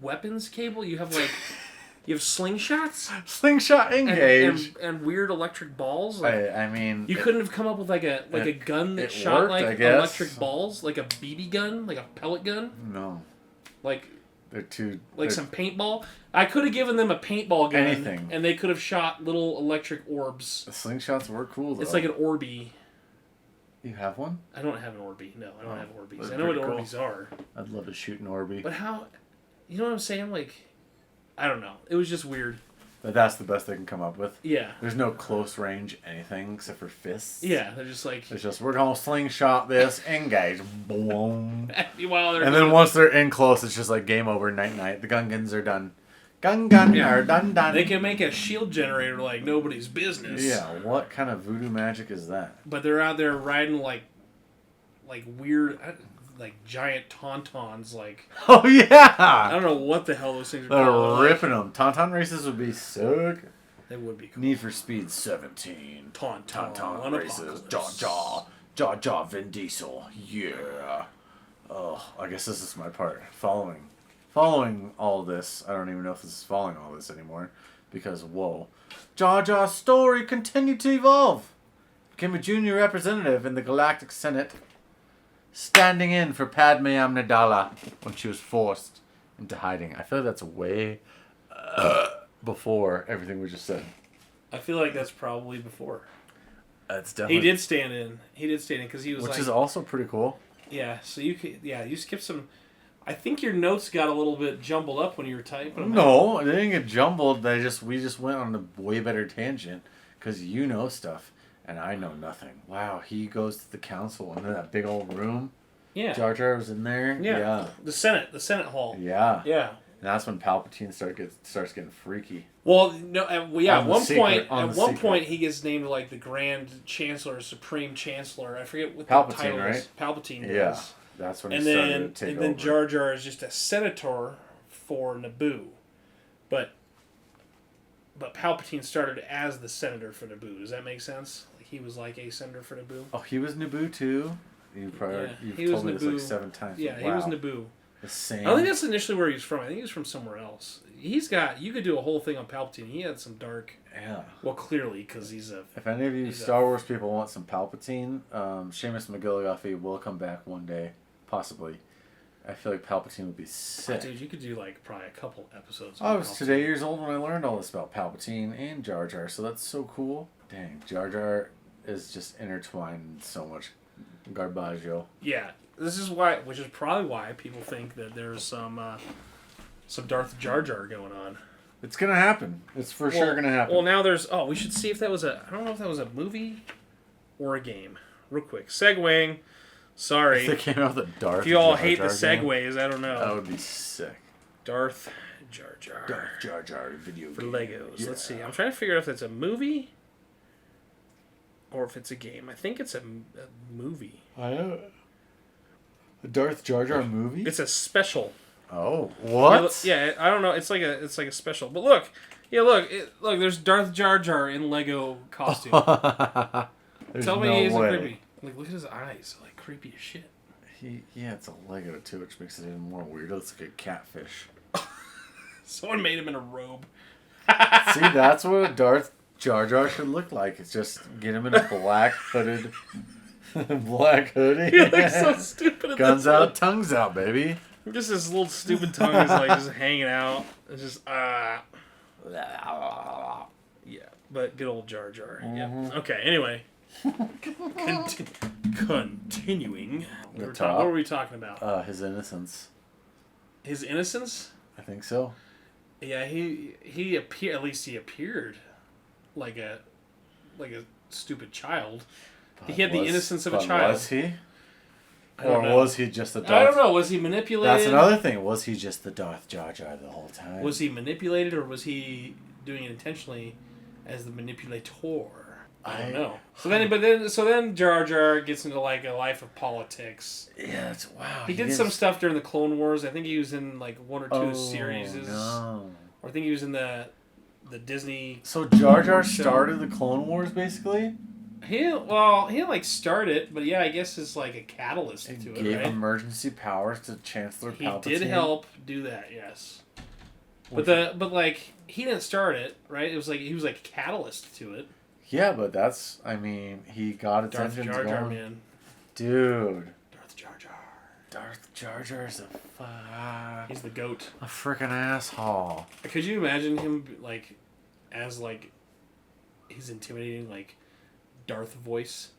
weapons cable. You have you have slingshots. Slingshot engage. And weird electric balls. I mean, you couldn't have come up with a gun that shot worked, electric balls, like a BB gun, like a pellet gun. No, they're too some paintball. I could have given them a paintball gun, anything, and they could have shot little electric orbs. The slingshots were cool though. It's like an Orby. You have one? I don't have an Orby. No, I don't have Orbeez. That's I know what pretty cool. Orbeez are. I'd love to shoot an Orby. But how? You know what I'm saying? I don't know. It was just weird. But that's the best they can come up with. Yeah. There's no close range anything except for fists. Yeah, they're just It's just, we're going to slingshot this, engage. Boom. And then once they're in close, it's just game over, night. The Gungans are done. Gungan are done. They can make a shield generator like nobody's business. Yeah, what kind of voodoo magic is that? But they're out there riding weird, giant tauntauns. Oh yeah! I don't know what the hell those things are called. They're ripping them. Tauntaun races would be sick. They would be cool. Need for Speed 17. Tauntaun races. Jaw, Vin Diesel. Yeah. Oh, I guess this is my part. Following all this, I don't even know if this is following all this anymore, because whoa, Jar Jar's story continued to evolve. Became a junior representative in the Galactic Senate, standing in for Padmé Amidala when she was forced into hiding. I feel like that's way before everything we just said. I feel like that's probably before. That's definitely. He did stand in because he was which is also pretty cool. Yeah, so you skipped some. I think your notes got a little bit jumbled up when you were typing them. No, they didn't get jumbled. We just went on a way better tangent because you know stuff and I know nothing. Wow, he goes to the council in that big old room. Yeah, Jar Jar was in there. Yeah. The Senate hall. Yeah. Yeah. And that's when Palpatine starts getting freaky. Well, no, at one point he gets named the Grand Chancellor, Supreme Chancellor. I forget what the title is. Palpatine. Yeah. Was. That's when he started to take over. And then Jar Jar is just a senator for Naboo, but Palpatine started as the senator for Naboo. Does that make sense? He was a senator for Naboo. Oh, he was Naboo too. You've told me this 7 times. Yeah, wow. He was Naboo. The same. I think that's initially where he was from. I think he was from somewhere else. You could do a whole thing on Palpatine. He had some dark. Yeah. Well, clearly because he's a. If any of you Star Wars people want some Palpatine, Seamus McGilliguffy will come back one day. Possibly. I feel like Palpatine would be sick. Dude, you could do probably a couple episodes. I was today years old when I learned all this about Palpatine and Jar Jar, so that's so cool. Dang, Jar Jar is just intertwined in so much garbaggio. Yeah, which is probably why people think that there's some Darth Jar Jar going on. It's gonna happen. It's for sure gonna happen. Well, now there's. Oh, we should see if that was I don't know if that was a movie or a game. Real quick, segueing. Sorry. If they came out with a Darth If you all Jar hate Jar the segues, I don't know. That would be sick. Darth Jar Jar. Darth Jar Jar video for game. Legos. Yeah. Let's see. I'm trying to figure out if it's a movie or if it's a game. I think it's a movie. I know. The Darth Jar Jar movie? It's a special. Oh, what? Yeah, I don't know. It's like a special. But look, look. There's Darth Jar Jar in Lego costume. There's Tell me no he's way. creepy. Like, look at his eyes. Like, creepy as shit. Yeah, it's a Lego too, which makes it even more weird. It's like a catfish. Someone made him in a robe. See, that's what a Darth Jar Jar should look like. It's just get him in a black hooded, black hoodie. He looks so stupid. Guns out, tongues out, baby. Just his little stupid tongue is like just hanging out. It's just yeah. But good old Jar Jar. Mm-hmm. Yeah. Okay. Anyway. Continuing. What were we talking about? His innocence. His innocence? I think so. Yeah, he appeared. At least he appeared like a stupid child. He had the innocence of a child. Was he? Or was he just the Darth? I don't know. Was he manipulated? That's another thing. Was he just the Darth Jar Jar the whole time? Was he manipulated, or was he doing it intentionally as the manipulator? I don't know. So then Jar Jar gets into like a life of politics. Yeah, it's wow. He did some stuff during the Clone Wars. I think he was in like one or two series. No. Or I think he was in the Disney. So Jar Jar started the Clone Wars basically? He didn't like start it, but yeah, I guess it's like a catalyst to it, gave right? emergency powers to Chancellor Palpatine. He did help do that, yes. But like he didn't start it, right? It was like he was like a catalyst to it. Yeah, but that's he got its Darth engines Jar Jar, going. man. Dude. Darth Jar Jar. Darth Jar Jar's He's the goat. a freaking asshole. Could you imagine him like as like his intimidating like Darth voice?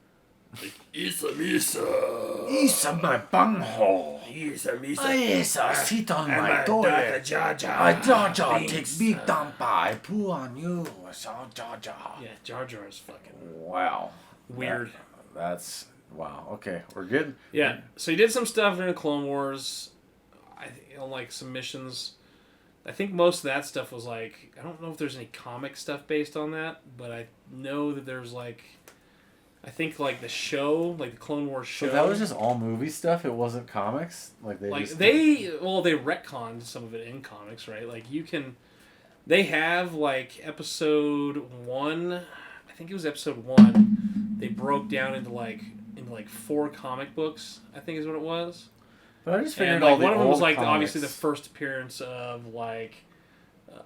Like, Isa Misa. Isa my bunghole. Isa Misa. Isa sit on my toilet. Jar Jar. I Jar Jar take big dump. I poo on you. So Jar Jar. Yeah, Jar Jar is fucking Wow. weird. That's wow. Okay, we're good. Yeah. So he did some stuff during the Clone Wars. On like some missions. I think most of that stuff was like, I don't know if there's any comic stuff based on that, but I know that there's like, I think like the show, like the Clone Wars show. So that was just all movie stuff. It wasn't comics. They retconned some of it in comics, right? Like they have like episode 1. I think it was episode 1. They broke down into like 4 comic books. I think is what it was. But I just figured and like all the one of them was old like comics. obviously the first appearance of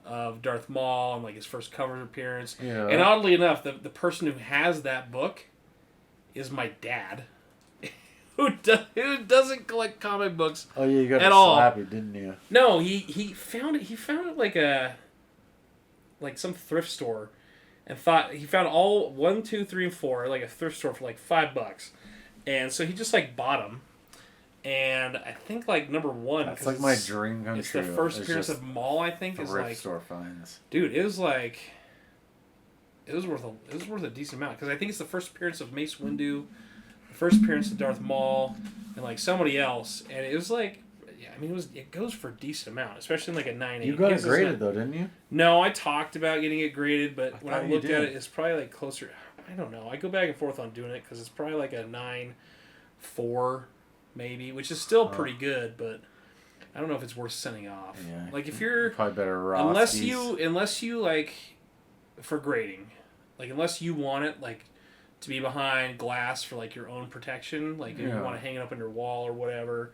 of Darth Maul and like his first cover appearance. Yeah. And oddly enough, the person who has that book is my dad, who doesn't collect comic books. Oh yeah, you got at all. slappy, didn't you? No, he found it. He found it like some thrift store, and thought he found all 1, 2, 3, and 4 like a thrift store for like $5, and so he just like bought them. And I think like number 1. That's like my dream come It's true. the first appearance of Maul. I think is thrift like store finds. dude. It was worth a decent amount because I think it's the first appearance of Mace Windu, the first appearance of Darth Maul, and like somebody else. And it was like, yeah, I mean it goes for a decent amount, especially in like a 9.8. You got it graded though, didn't you? No, I talked about getting it graded, but when I thought you looked at did. it, it's probably like closer. I don't know. I go back and forth on doing it because it's probably like a 9.4 maybe, which is still pretty good, but I don't know if it's worth sending off. Yeah. Like if you're Probably better raw. unless you like for grading, like unless you want it like to be behind glass for like your own protection, like if you want to hang it up on your wall or whatever,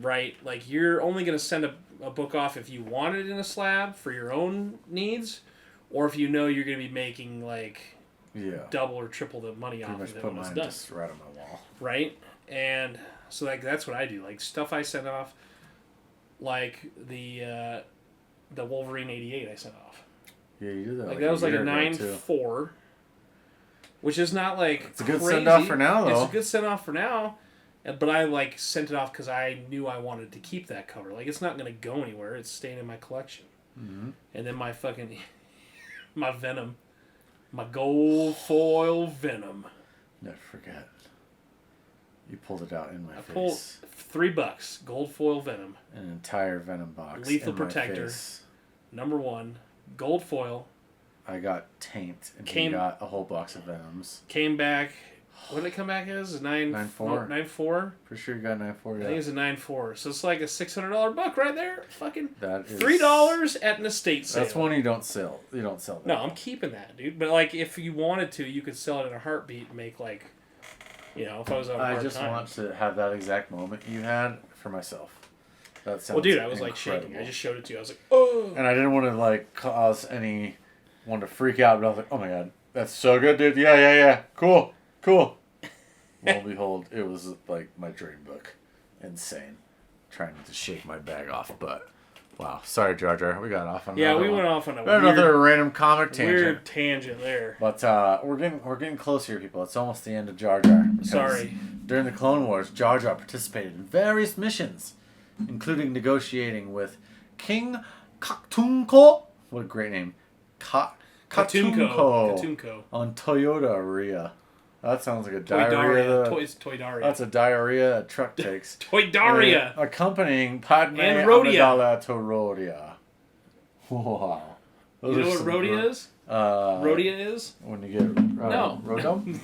right? Like you're only going to send a book off if you want it in a slab for your own needs, or if you know you're going to be making like double or triple the money off of it when it's done. Just right on my wall. Right? And so like that's what I do. Like stuff I send off, like the Wolverine 88 I sent off. Yeah, you did that. Like that was like a 9.4, 9.4, which is not like it's a good crazy. send off for now, though. It's a good send off for now, but I like sent it off because I knew I wanted to keep that cover. Like it's not gonna go anywhere. It's staying in my collection. Mm-hmm. And then my fucking my Venom, my gold foil Venom. Never forget. You pulled it out in my face. Pulled $3, gold foil Venom. An entire Venom box. Lethal in my Protector. face. Number 1, gold foil. I got taint, and Came- he got a whole box of Venoms. Came back What did it come back as? 9.4. 9.4? For sure you got 9.4. I think it's a 9.4. So it's like a $600 book right there. Fucking That is $3 at an estate sale. That's one you don't sell. You don't sell that. No, I'm keeping that, dude. But like, if you wanted to, you could sell it in a heartbeat and make like, if I was on I hard just times. want to have that exact moment you had for myself. That sounds Well, dude, I was like incredible. shaking. I just showed it to you. I was like, oh. And I didn't want to like cause anyone to freak out, but I was like, oh my god, that's so good, dude. Yeah. Cool. Lo and behold, it was like my dream book. Insane. Trying to shake my bag off, but wow. Sorry, Jar Jar. We got off on Went off on another random comic tangent. Weird tangent there. But we're getting close here, people. It's almost the end of Jar Jar. Sorry. During the Clone Wars, Jar Jar participated in various missions, including negotiating with King Katunko. What a great name. Katunko. On Toyota Ria. That sounds like a diarrhea. Toydaria. That's a diarrhea a truck takes. Toydaria. Accompanying Padmé And Rhodia. Amidala to Rhodia. Wow. You know what Rhodia is? Rhodia is? When you get No. Rodum?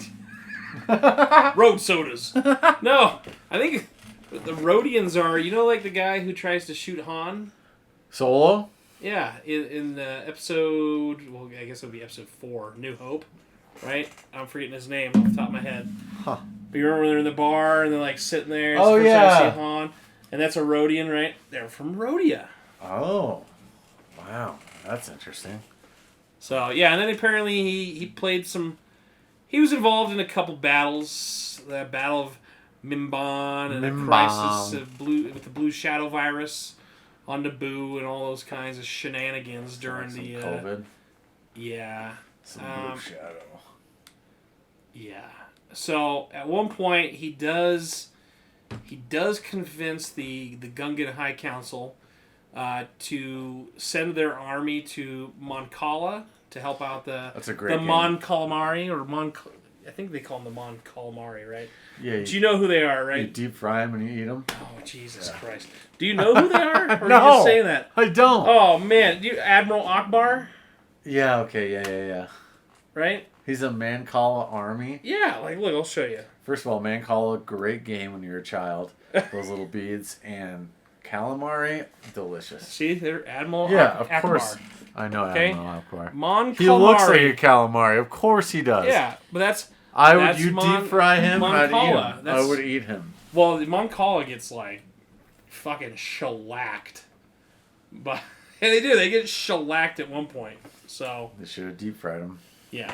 Road sodas. No. I think the Rhodians are, like the guy who tries to shoot Han? Solo? Yeah, in the episode, well, I guess it would be episode 4, New Hope, right? I'm forgetting his name off the top of my head. Huh. But you remember when they're in the bar and they're like sitting there? It's Oh, the first time yeah. you see Han, and that's a Rhodian, right? They're from Rhodia. Oh. Wow. That's interesting. So, yeah, and then apparently he played some... He was involved in a couple battles. The Battle of Mimban and the crisis of with the Blue Shadow virus on Naboo and all those kinds of shenanigans during Some the... COVID. Yeah. Some Blue Shadow. Yeah. So, at one point, he does convince the Gungan High Council to send their army to Mon Cala to help out That's a great game. Mon Calamari, or I think they call them the Mon Calamari, right? Yeah. Do you know who they are, right? You deep fry them and you eat them? Oh, Jesus Christ. Do you know who they are? Or No, are you just saying that? I don't. Oh, man. Admiral Akbar, Yeah, okay, yeah. right? He's a Mancala army. Yeah, look, I'll show you. First of all, Mancala, great game when you're a child. Those little beads. And calamari, delicious. See, they're Admiral Yeah, Akbar. of course. I know Okay. Admiral Akbar. Mon Calamari. He looks like a calamari. Of course he does. Yeah, but that's... Deep fry him, Mon I'd eat Cala. him. I would eat him. Well, Mon Cala gets, fucking shellacked. But, and they do. They get shellacked at one point. So... They should have deep fried him. Yeah.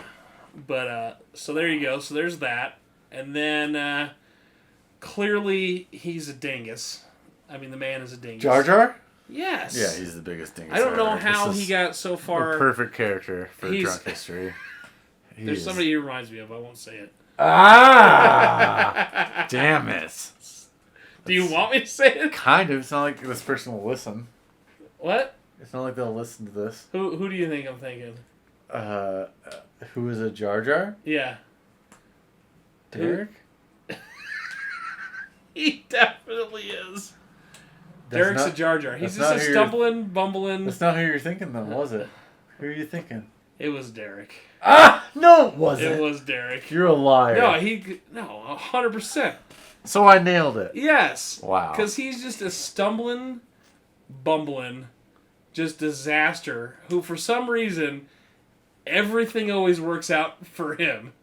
But, so there you go. So there's that. And then, clearly, he's a dingus. I mean, the man is a dingus. Jar Jar? Yes. Yeah, he's the biggest dingus. I don't know ever. how This he is got so far... the perfect character for He's- drunk history. There's somebody he reminds me of. I won't say it. Ah! Damn it. Do you want me to say it? Kind of. It's not like this person will listen. What? It's not like they'll listen to this. Who do you think I'm thinking? Who is a Jar Jar? Yeah. Derek? He definitely is. That's Derek's not- a Jar Jar. He's that's just a not stumbling, bumbling... That's not who you're thinking, though, was it? Who are you thinking? It was Derek. Ah! No, it wasn't. It was Derek. You're a liar. No, 100%. So I nailed it. Yes. Wow. Because he's just a stumbling, bumbling, just disaster who, for some reason, everything always works out for him.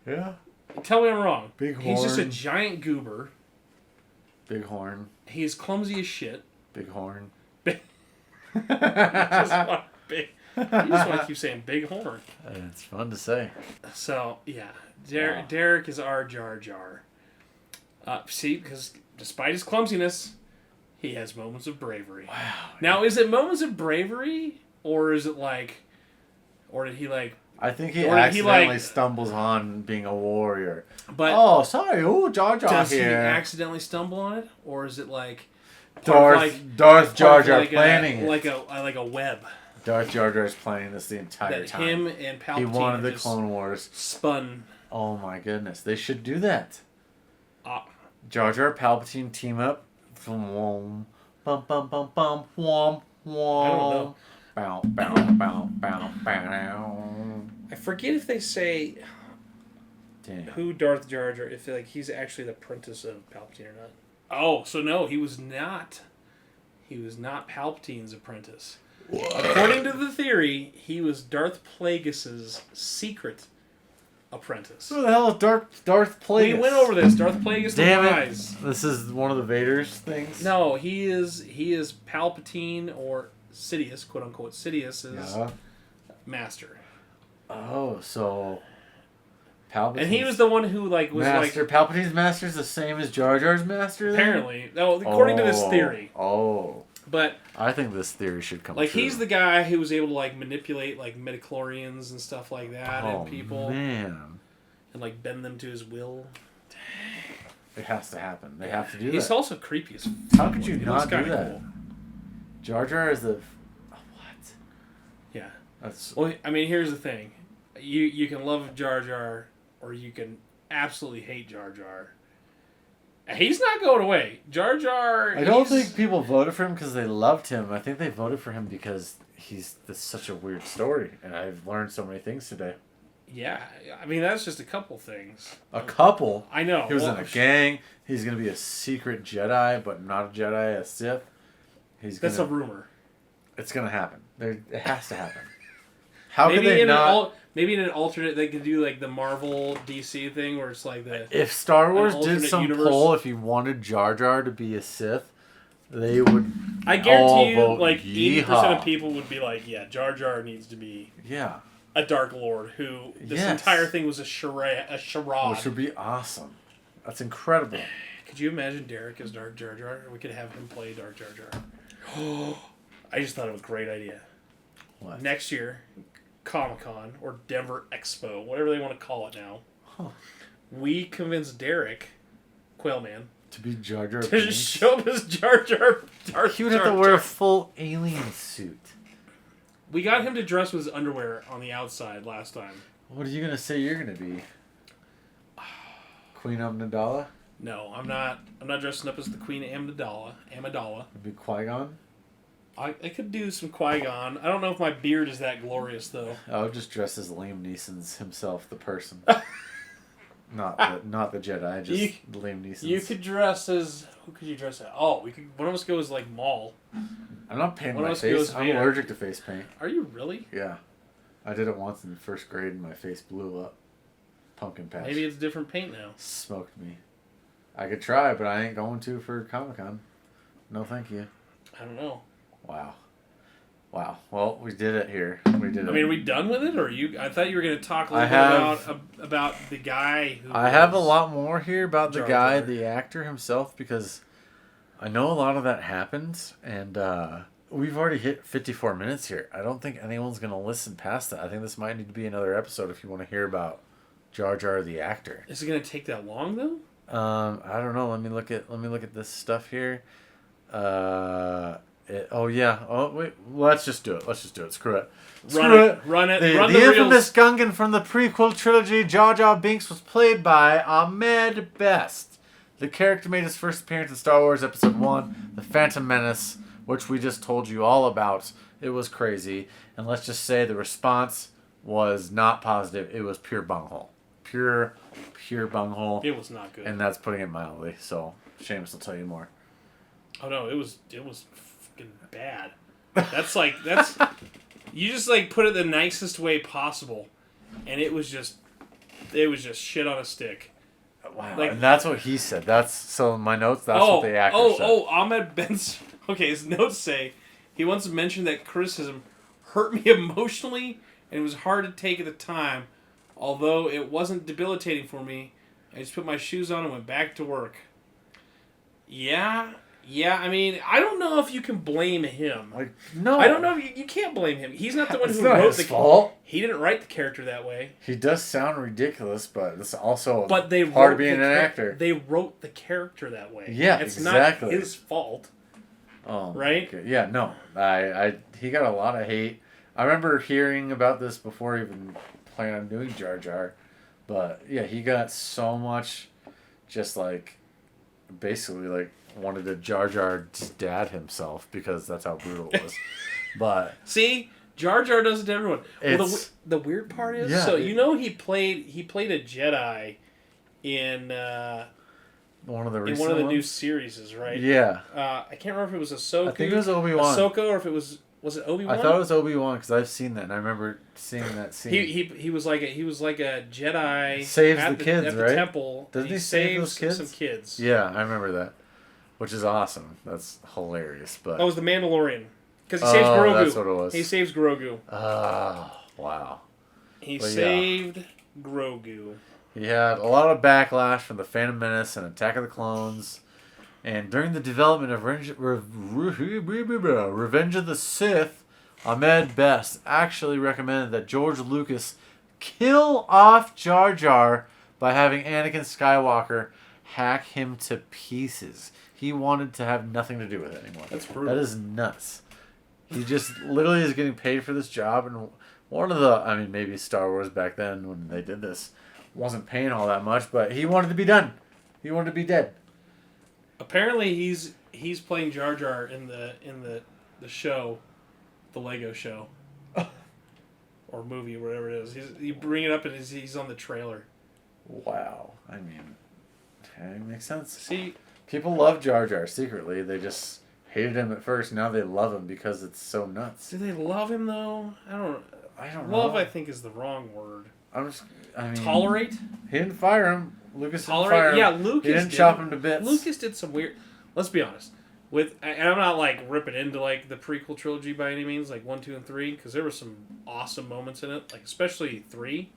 Yeah. Tell me I'm wrong. Big He's just a horn. giant goober. Big horn. He's clumsy as shit. Big horn. You just want to keep saying big horn. It's fun to say. So, yeah. Wow. Derek is our Jar Jar. See, because despite his clumsiness, he has moments of bravery. Wow. Now, is it moments of bravery, or is it or did he I think he Or did he, accidentally stumbles on being a warrior. but Oh, sorry. Oh, Jar Jar does he here. accidentally stumble on it, or is it Darth Jar Jar planning it. like a web Darth Jar Jar is planning this the entire that time. him and Palpatine He wanted the just Clone Wars. spun. Oh my goodness. They should do that. Uh, Jar Jar Palpatine team up. Bum bum bum bum whom whom. I don't know. Bow bow bow bow bow. I forget if they say. Damn. who Darth Jar Jar, if like he's actually the apprentice of Palpatine or not. Oh, so no, he was not. He was not Palpatine's apprentice. According to the theory, he was Darth Plagueis's secret apprentice. Who the hell is Darth Plagueis? We went over this. Darth Plagueis the Damn Wise. it! This is one of the Vader's things. No, he is Palpatine or Sidious, quote unquote Sidious's master. Oh, so Palpatine. And he was the one who was master. Palpatine's master is the same as Jar Jar's master. Then? Apparently, no, according to this theory. Oh. But I think this theory should come. Like true. he's the guy who was able to manipulate midichlorians and stuff like that and people. Man. And bend them to his will. It has to happen. They have to do that. He's also creepy as How could you not do that? Cool. Jar Jar is the what? Yeah. That's Well, I mean, here's the thing. You can love Jar Jar or you can absolutely hate Jar Jar. He's not going away. Jar Jar... I don't think people voted for him because they loved him. I think they voted for him because he's such a weird story. And I've learned so many things today. Yeah. I mean, that's just a couple things. A couple? I know. He was in a gang. He's going to be a secret Jedi, but not a Jedi, a Sith. That's a rumor. It's going to happen. It has to happen. How could they not... Maybe in an alternate, they could do the Marvel DC thing where it's the... If Star Wars did some universe. poll, if you wanted Jar Jar to be a Sith, they would. I guarantee you, vote 80% yeehaw. of people would be yeah, Jar Jar needs to be a Dark Lord who this entire thing was a charade. Which would be awesome. That's incredible. Could you imagine Derek as Dark Jar Jar? We could have him play Dark Jar Jar. I just thought it was a great idea. What? Next year, Comic-Con or Denver Expo, whatever they want to call it now, we convince Derek, Quailman, to be Jar Jar to Binks? just show up as Jar Jar. He would have to wear a full alien suit. We got him to dress with his underwear on the outside last time. What are you going to say you're going to be? Queen Amidala? No, I'm not. I'm not dressing up as the Queen Amidala. Be Qui-Gon? I could do some Qui-Gon. I don't know if my beard is that glorious, though. I would just dress as Liam Neeson's himself, the person. not the Jedi, just Liam Neeson. You could dress as... Who could you dress as? Oh, we could. One of us go as, Maul. I'm not painting my One of us face. goes I'm Vader. allergic to face paint. Are you really? Yeah. I did it once in first grade and my face blew up. Pumpkin patch. Maybe it's different paint now. Smoked me. I could try, but I ain't going to for Comic-Con. No thank you. I don't know. Wow. Well, we did it here. We did it. I mean, are we done with it, or you? I thought you were going to talk a little bit about the guy who. I have a lot more here about the Jar guy, Jar. the actor himself, because I know a lot of that happens, and we've already hit 54 minutes here. I don't think anyone's going to listen past that. I think this might need to be another episode if you want to hear about Jar Jar, the actor. Is it going to take that long though? I don't know. Let me look at this stuff here. Wait. Let's just do it. Screw it. Run it. The Run infamous Gungan from the prequel trilogy, Jar Binks, was played by Ahmed Best. The character made his first appearance in Star Wars Episode 1, The Phantom Menace, which we just told you all about. It was crazy. And let's just say the response was not positive. It was pure bunghole. Pure bunghole. It was not good. And that's putting it mildly. So, Seamus will tell you more. Oh no, it was fucking bad. That's you just put it the nicest way possible, and it was just shit on a stick. Wow, and that's what he said. So in my notes. That's what the actor said. Ahmed Ben's. Okay, his notes say he once mentioned that criticism hurt me emotionally, and it was hard to take at the time. Although it wasn't debilitating for me, I just put my shoes on and went back to work. Yeah. I mean, I don't know if you can blame him. No. I don't know. You can't blame him. He's not the one who not wrote his fault. He didn't write the character that way. He does sound ridiculous, but it's also But they part wrote of being an actor. They wrote the character that way. Yeah, it's exactly. not his fault. Oh, right? Okay. Yeah, no. He got a lot of hate. I remember hearing about this before I even planned on doing Jar Jar. But yeah, he got so much just basically wanted to Jar Jar dad himself because that's how brutal it was. But see, Jar Jar does it to everyone. Well, It's the weird part is, Yeah, so you know he played a Jedi in one of the in one of the new series, right? Yeah, I can't remember if it was Ahsoka. I think it was Obi-Wan. Ahsoka, or if it was it Obi-Wan? I thought it was Obi-Wan because I've seen that and I remember seeing that scene. He was like a Jedi. Saves at the kids, at the right? temple. Doesn't he saves save those kids? some kids. Yeah, I remember that, which is awesome. That's hilarious. But That was the Mandalorian, because he saves Grogu. That's what it was. He saves Grogu. Oh, wow. He But saved Grogu. He had a lot of backlash from the Phantom Menace and Attack of the Clones. And during the development of Revenge of the Sith, Ahmed Best actually recommended that George Lucas kill off Jar Jar by having Anakin Skywalker hack him to pieces. He wanted to have nothing to do with it anymore. That's brutal. That is nuts. He just literally is getting paid for this job. And one of the, I mean, maybe Star Wars back then when they did this wasn't paying all that much, but he wanted to be done. He wanted to be dead. Apparently, he's playing Jar Jar in the show, the Lego show, or movie, or whatever it is. You bring it up and he's on the trailer. Wow. I mean, it makes sense. See, people love Jar Jar secretly. They just hated him at first. Now they love him because it's so nuts. do they love him though? I don't know. Love, I think, is the wrong word. I mean, Tolerate? He didn't fire him. Lucas Tolerate? didn't fire him. Yeah, Lucas He didn't did. chop him to bits. Lucas did some weird. Let's be honest. And I'm not like ripping into like the prequel trilogy by any means, like 1, 2, and 3, because there were some awesome moments in it, like especially 3.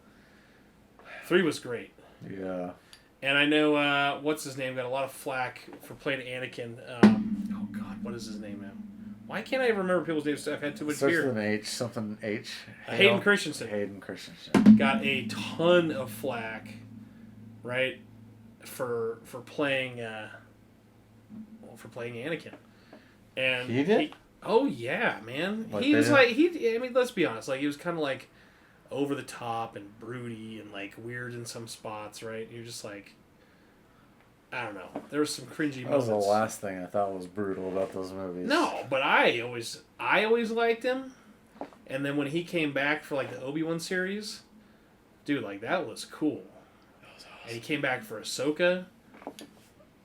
3 was great. Yeah. And I know what's his name got a lot of flack for playing Anakin. Oh God, what is his name now? Why can't I remember people's names? I've had too much Starts beer. with an H, something H. Hayden Christensen. Hayden Christensen. Got a ton of flack, right, for playing Anakin. And He did? oh yeah, man. Like He was they like I mean, let's be honest. Like he was kind of like over the top and broody and like weird in some spots, right? You're just like, I don't know. There was some cringy That was moments. the last thing I thought was brutal about those movies. No, but I always liked him. And then when he came back for like the Obi-Wan series, dude, like that was cool. That was awesome. And he came back for Ahsoka.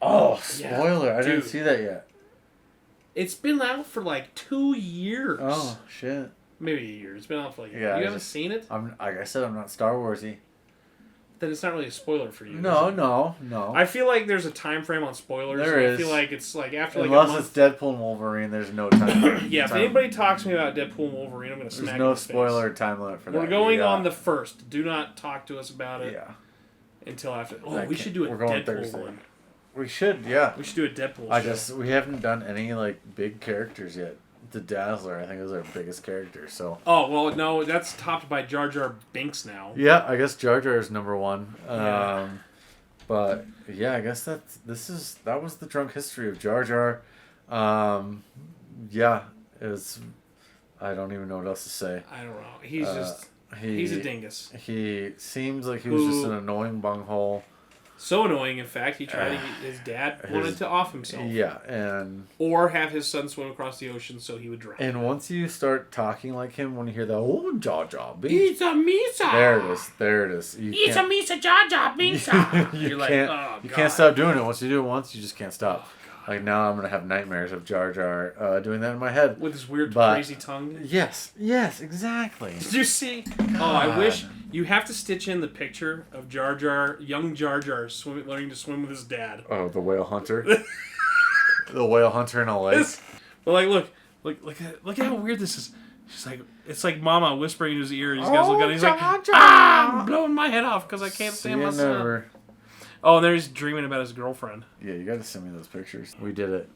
Oh, Yeah, spoiler. I didn't dude. see that yet. It's been out for like 2 years. Oh, shit. Maybe a year. It's been out for like Yeah, you I haven't seen it? Like I said, I'm not Star Warsy. Then it's not really a spoiler for you. No, is it? no. I feel like there's a time frame on spoilers. There and is. I feel like it's like after like Unless a month. it's Deadpool and Wolverine, there's no time. Yeah, if anybody talks to me about Deadpool and Wolverine, I'm going to There's smack no them in the spoiler face. time limit for that. We're going Yeah. on the 1st. Do not talk to us about it Yeah. until after. Oh, I we can't- should do a we're going Deadpool Thursday. one. We should, yeah. We should do a Deadpool show. We haven't done any like big characters yet. The Dazzler, I think, is our biggest character. So Oh, well, no, that's topped by Jar Jar Binks now. yeah, I guess Jar Jar is number one. Yeah. But yeah, I guess that was the drunk history of Jar Jar. Yeah, it's I don't even know what else to say. I don't know. He's a dingus. He seems like he was just an annoying bunghole. So annoying, in fact, he tried to his dad wanted to off himself. Yeah, and Or have his son swim across the ocean so he would drown. and once you start talking like him, when you hear the Jar Jar Binks, It's a Misa! there it is. You It's a can't- Misa Jar Jar Binks! you You're like, can't, oh, you God. can't stop doing it. Once you do it once, you just can't stop. Oh, Like now, I'm gonna have nightmares of Jar Jar doing that in my head. With his weird, But- crazy tongue. Yes, exactly. Did you see? Oh, I wish you have to stitch in the picture of young Jar Jar learning to swim with his dad. Oh, the whale hunter. The whale hunter in a lake. But like, look at how weird this is. She's like, it's like Mama whispering in his ear. And these guys look at him. He's like, Jar Jar. I'm blowing my head off because I can't See stand you myself. never. Oh, and there he's dreaming about his girlfriend. Yeah, you gotta send me those pictures. We did it.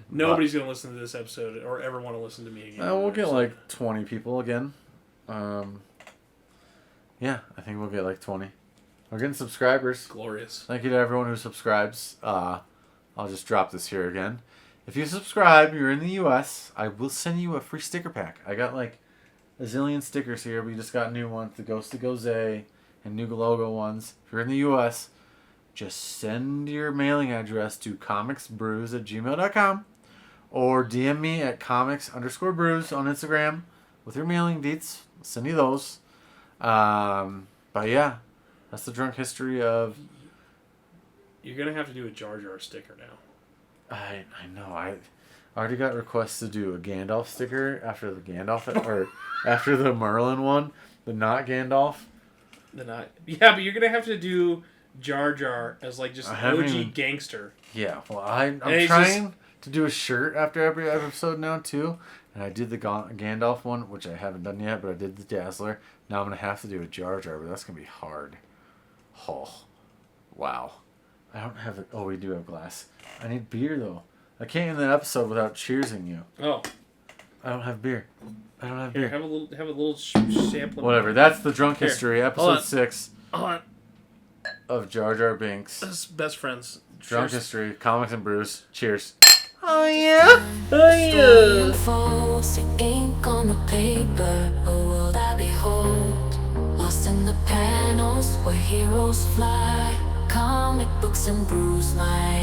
Nobody's gonna listen to this episode or ever want to listen to me again. We'll get like 20 people again. Yeah, I think we'll get like 20. We're getting subscribers. Glorious. Thank you to everyone who subscribes. I'll just drop this here again. If you subscribe, you're in the U.S., I will send you a free sticker pack. I got like a zillion stickers here. We just got new ones, the Ghost of Goze and new logo ones. If you're in the U.S., just send your mailing address to comicsbrews@gmail.com or DM me at comics_brews on Instagram. with your mailing deets. I'll send you those. But yeah, that's the drunk history of. You're gonna have to do a Jar Jar sticker now. I know. I already got requests to do a Gandalf sticker after the Gandalf or after the Merlin one, the not Gandalf. Yeah, but you're gonna have to do Jar Jar as like just an OG gangster. Yeah, well, I'm trying to do a shirt after every episode now too, and I did the Gandalf one, which I haven't done yet, but I did the Dazzler. Now I'm gonna have to do a Jar Jar, but that's gonna be hard. Oh, wow. I don't have it. Oh, we do have glass. I need beer though. I can't end the episode without cheersing you. Oh. I don't have beer. Here, have a little sample. Whatever. That's the drunk history, episode 6 Hold on. of Jar Jar Binks. This best friends. Drunk history, comics and brews. Cheers. Oh yeah. Story unfolds, ink on the paper, a world I behold. Lost in the panels where heroes fly. Comic books and brews, my